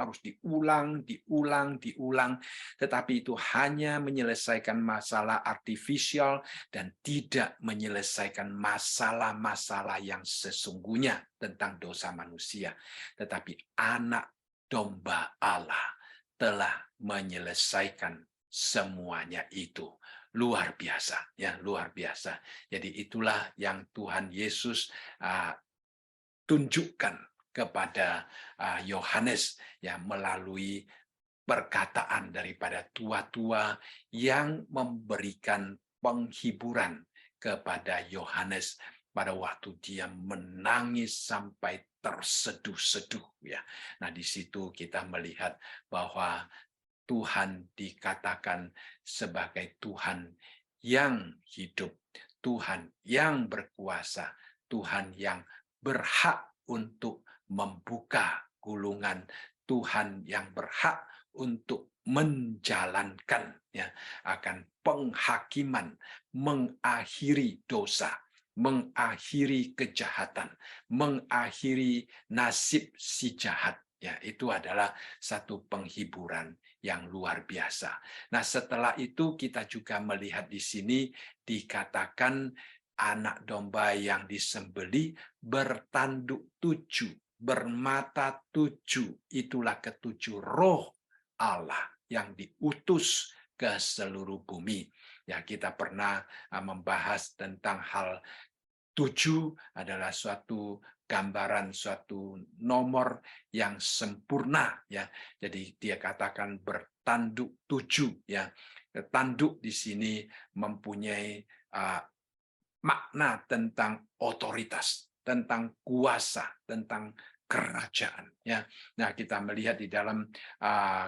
diulang. Tetapi itu hanya menyelesaikan masalah artifisial dan tidak menyelesaikan masalah-masalah yang sesungguhnya tentang dosa manusia. Tetapi anak domba Allah telah menyelesaikan semuanya itu. Luar biasa, ya, luar biasa. Jadi itulah yang Tuhan Yesus tunjukkan kepada Yohanes, ya, melalui perkataan daripada tua-tua yang memberikan penghiburan kepada Yohanes pada waktu dia menangis sampai terseduh-seduh, ya. Nah, di situ kita melihat bahwa Tuhan dikatakan sebagai Tuhan yang hidup, Tuhan yang berkuasa, Tuhan yang berhak untuk membuka gulungan, Tuhan yang berhak untuk menjalankan, ya, akan penghakiman, mengakhiri dosa, mengakhiri kejahatan, mengakhiri nasib si jahat. Ya, itu adalah satu penghiburan yang luar biasa. Nah, setelah itu kita juga melihat di sini dikatakan anak domba yang disembelih bertanduk 7, bermata 7. Itulah ketujuh roh Allah yang diutus ke seluruh bumi. Ya, kita pernah membahas tentang hal 7 adalah suatu gambaran, suatu nomor yang sempurna, ya. Jadi dia katakan bertanduk 7, ya. Tanduk di sini mempunyai makna tentang otoritas, tentang kuasa, tentang kerajaan, ya. Nah, kita melihat di dalam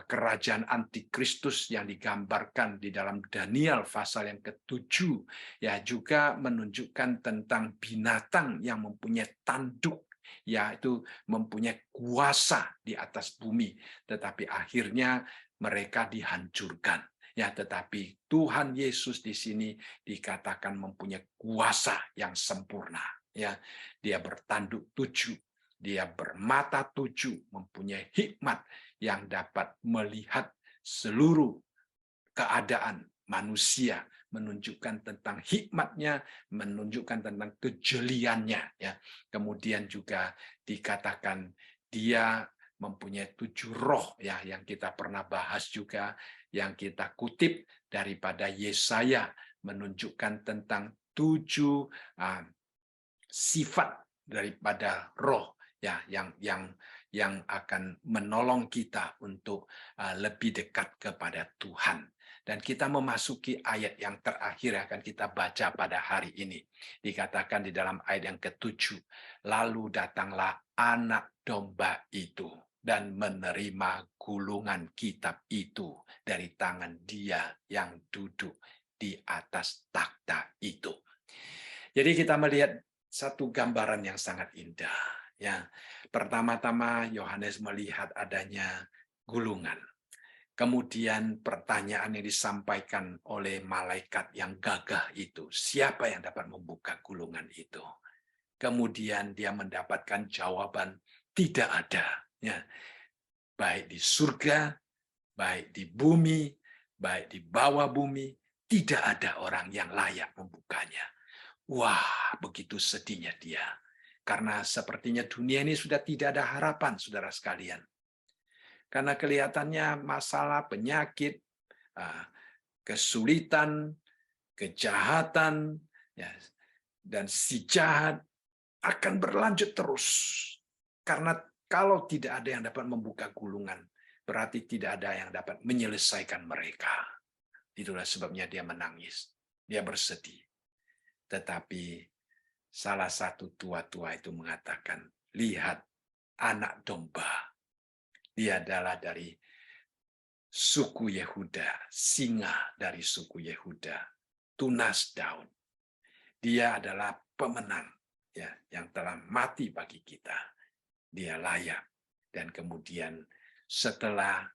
kerajaan antikristus yang digambarkan di dalam Daniel pasal yang ke-7, ya, juga menunjukkan tentang binatang yang mempunyai tanduk, yaitu mempunyai kuasa di atas bumi, tetapi akhirnya mereka dihancurkan. Ya, tetapi Tuhan Yesus di sini dikatakan mempunyai kuasa yang sempurna. Ya, dia bertanduk 7, dia bermata 7, mempunyai hikmat yang dapat melihat seluruh keadaan manusia, menunjukkan tentang hikmatnya, menunjukkan tentang kejeliannya. Ya, kemudian juga dikatakan dia mempunyai 7 roh ya yang kita pernah bahas juga, yang kita kutip daripada Yesaya menunjukkan tentang 7 sifat daripada roh ya yang akan menolong kita untuk lebih dekat kepada Tuhan. Dan kita memasuki ayat yang terakhir yang akan kita baca pada hari ini. Dikatakan di dalam ayat yang ke-7, lalu datanglah anak domba itu dan menerima gulungan kitab itu dari tangan dia yang duduk di atas takhta itu. Jadi kita melihat satu gambaran yang sangat indah. Ya, pertama-tama Yohanes melihat adanya gulungan. Kemudian pertanyaan yang disampaikan oleh malaikat yang gagah itu, siapa yang dapat membuka gulungan itu? Kemudian dia mendapatkan jawaban, tidak ada. Ya, baik di surga, baik di bumi, baik di bawah bumi, tidak ada orang yang layak membukanya. Wah, begitu sedihnya dia. Karena sepertinya dunia ini sudah tidak ada harapan, saudara sekalian. Karena kelihatannya masalah, penyakit, kesulitan, kejahatan, dan si jahat akan berlanjut terus. Karena kalau tidak ada yang dapat membuka gulungan, berarti tidak ada yang dapat menyelesaikan mereka. Itulah sebabnya dia menangis, dia bersedih. Tetapi salah satu tua-tua itu mengatakan, lihat anak domba. Dia adalah dari suku Yehuda, singa dari suku Yehuda, tunas daun. Dia adalah pemenang ya, yang telah mati bagi kita. Dia layak. Dan kemudian setelah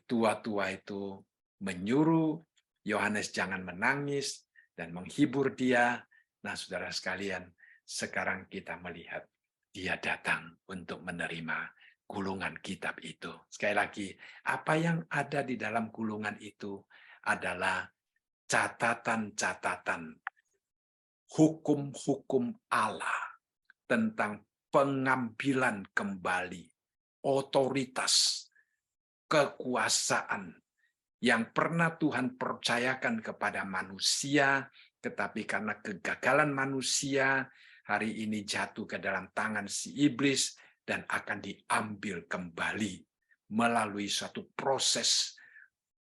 tua-tua itu menyuruh Yohanes jangan menangis dan menghibur dia, nah saudara sekalian, sekarang kita melihat dia datang untuk menerima gulungan kitab itu. Sekali lagi, apa yang ada di dalam gulungan itu adalah catatan-catatan hukum-hukum Allah tentang pengambilan kembali otoritas, kekuasaan yang pernah Tuhan percayakan kepada manusia, tetapi karena kegagalan manusia, hari ini jatuh ke dalam tangan si iblis dan akan diambil kembali melalui suatu proses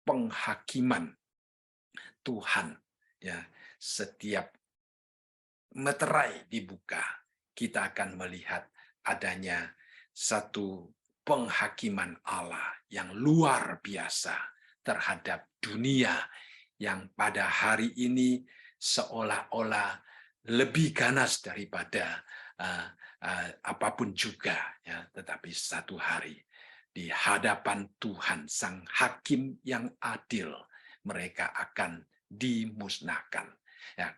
penghakiman Tuhan. Ya, setiap meterai dibuka, kita akan melihat adanya satu penghakiman Allah yang luar biasa terhadap dunia yang pada hari ini seolah-olah lebih ganas daripada apapun juga, ya. Tetapi satu hari di hadapan Tuhan Sang Hakim yang adil, mereka akan dimusnahkan. Ya.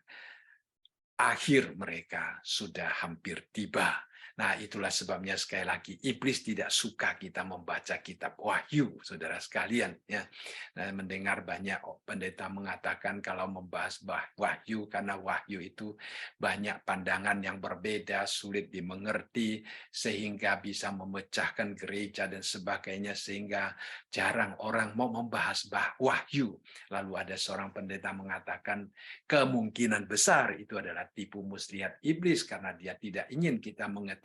Akhir mereka sudah hampir tiba. Nah, itulah sebabnya sekali lagi iblis tidak suka kita membaca kitab Wahyu, saudara sekalian. Ya, nah, mendengar banyak pendeta mengatakan kalau membahas Wahyu, karena Wahyu itu banyak pandangan yang berbeda, sulit dimengerti, sehingga bisa memecahkan gereja dan sebagainya, sehingga jarang orang mau membahas Wahyu. Lalu ada seorang pendeta mengatakan kemungkinan besar itu adalah tipu muslihat iblis, karena dia tidak ingin kita mengetahui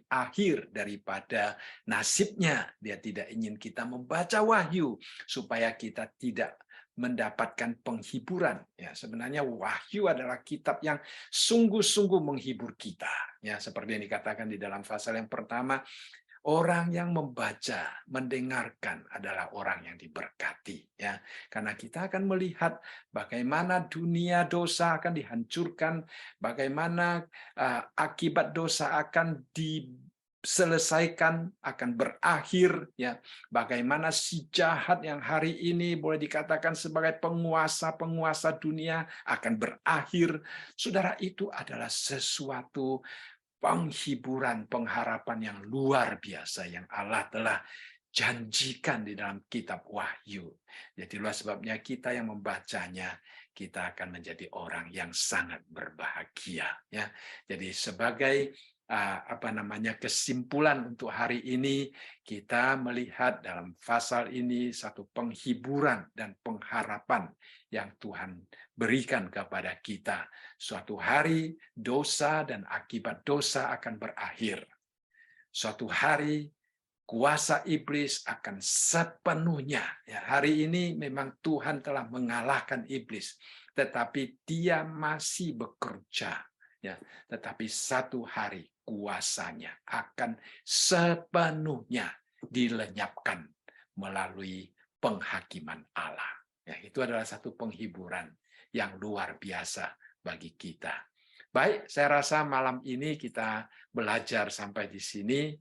akhir daripada nasibnya. Dia tidak ingin kita membaca Wahyu supaya kita tidak mendapatkan penghiburan. Ya, sebenarnya Wahyu adalah kitab yang sungguh-sungguh menghibur kita. Ya, seperti yang dikatakan di dalam pasal yang pertama, orang yang membaca, mendengarkan adalah orang yang diberkati, ya. Karena kita akan melihat bagaimana dunia dosa akan dihancurkan, bagaimana akibat dosa akan diselesaikan, akan berakhir, ya. Bagaimana si jahat yang hari ini boleh dikatakan sebagai penguasa-penguasa dunia akan berakhir. Saudara, itu adalah sesuatu penghiburan, pengharapan yang luar biasa yang Allah telah janjikan di dalam kitab Wahyu. Jadi itulah sebabnya kita yang membacanya, kita akan menjadi orang yang sangat berbahagia. Ya. Jadi sebagai kesimpulan untuk hari ini, kita melihat dalam pasal ini satu penghiburan dan pengharapan yang Tuhan berikan kepada kita. Suatu hari dosa dan akibat dosa akan berakhir. Suatu hari kuasa iblis akan sepenuhnya. Ya, hari ini memang Tuhan telah mengalahkan iblis, tetapi dia masih bekerja. Ya, tetapi satu hari kuasanya akan sepenuhnya dilenyapkan melalui penghakiman Allah. Ya, itu adalah satu penghiburan yang luar biasa bagi kita. Baik, saya rasa malam ini kita belajar sampai di sini.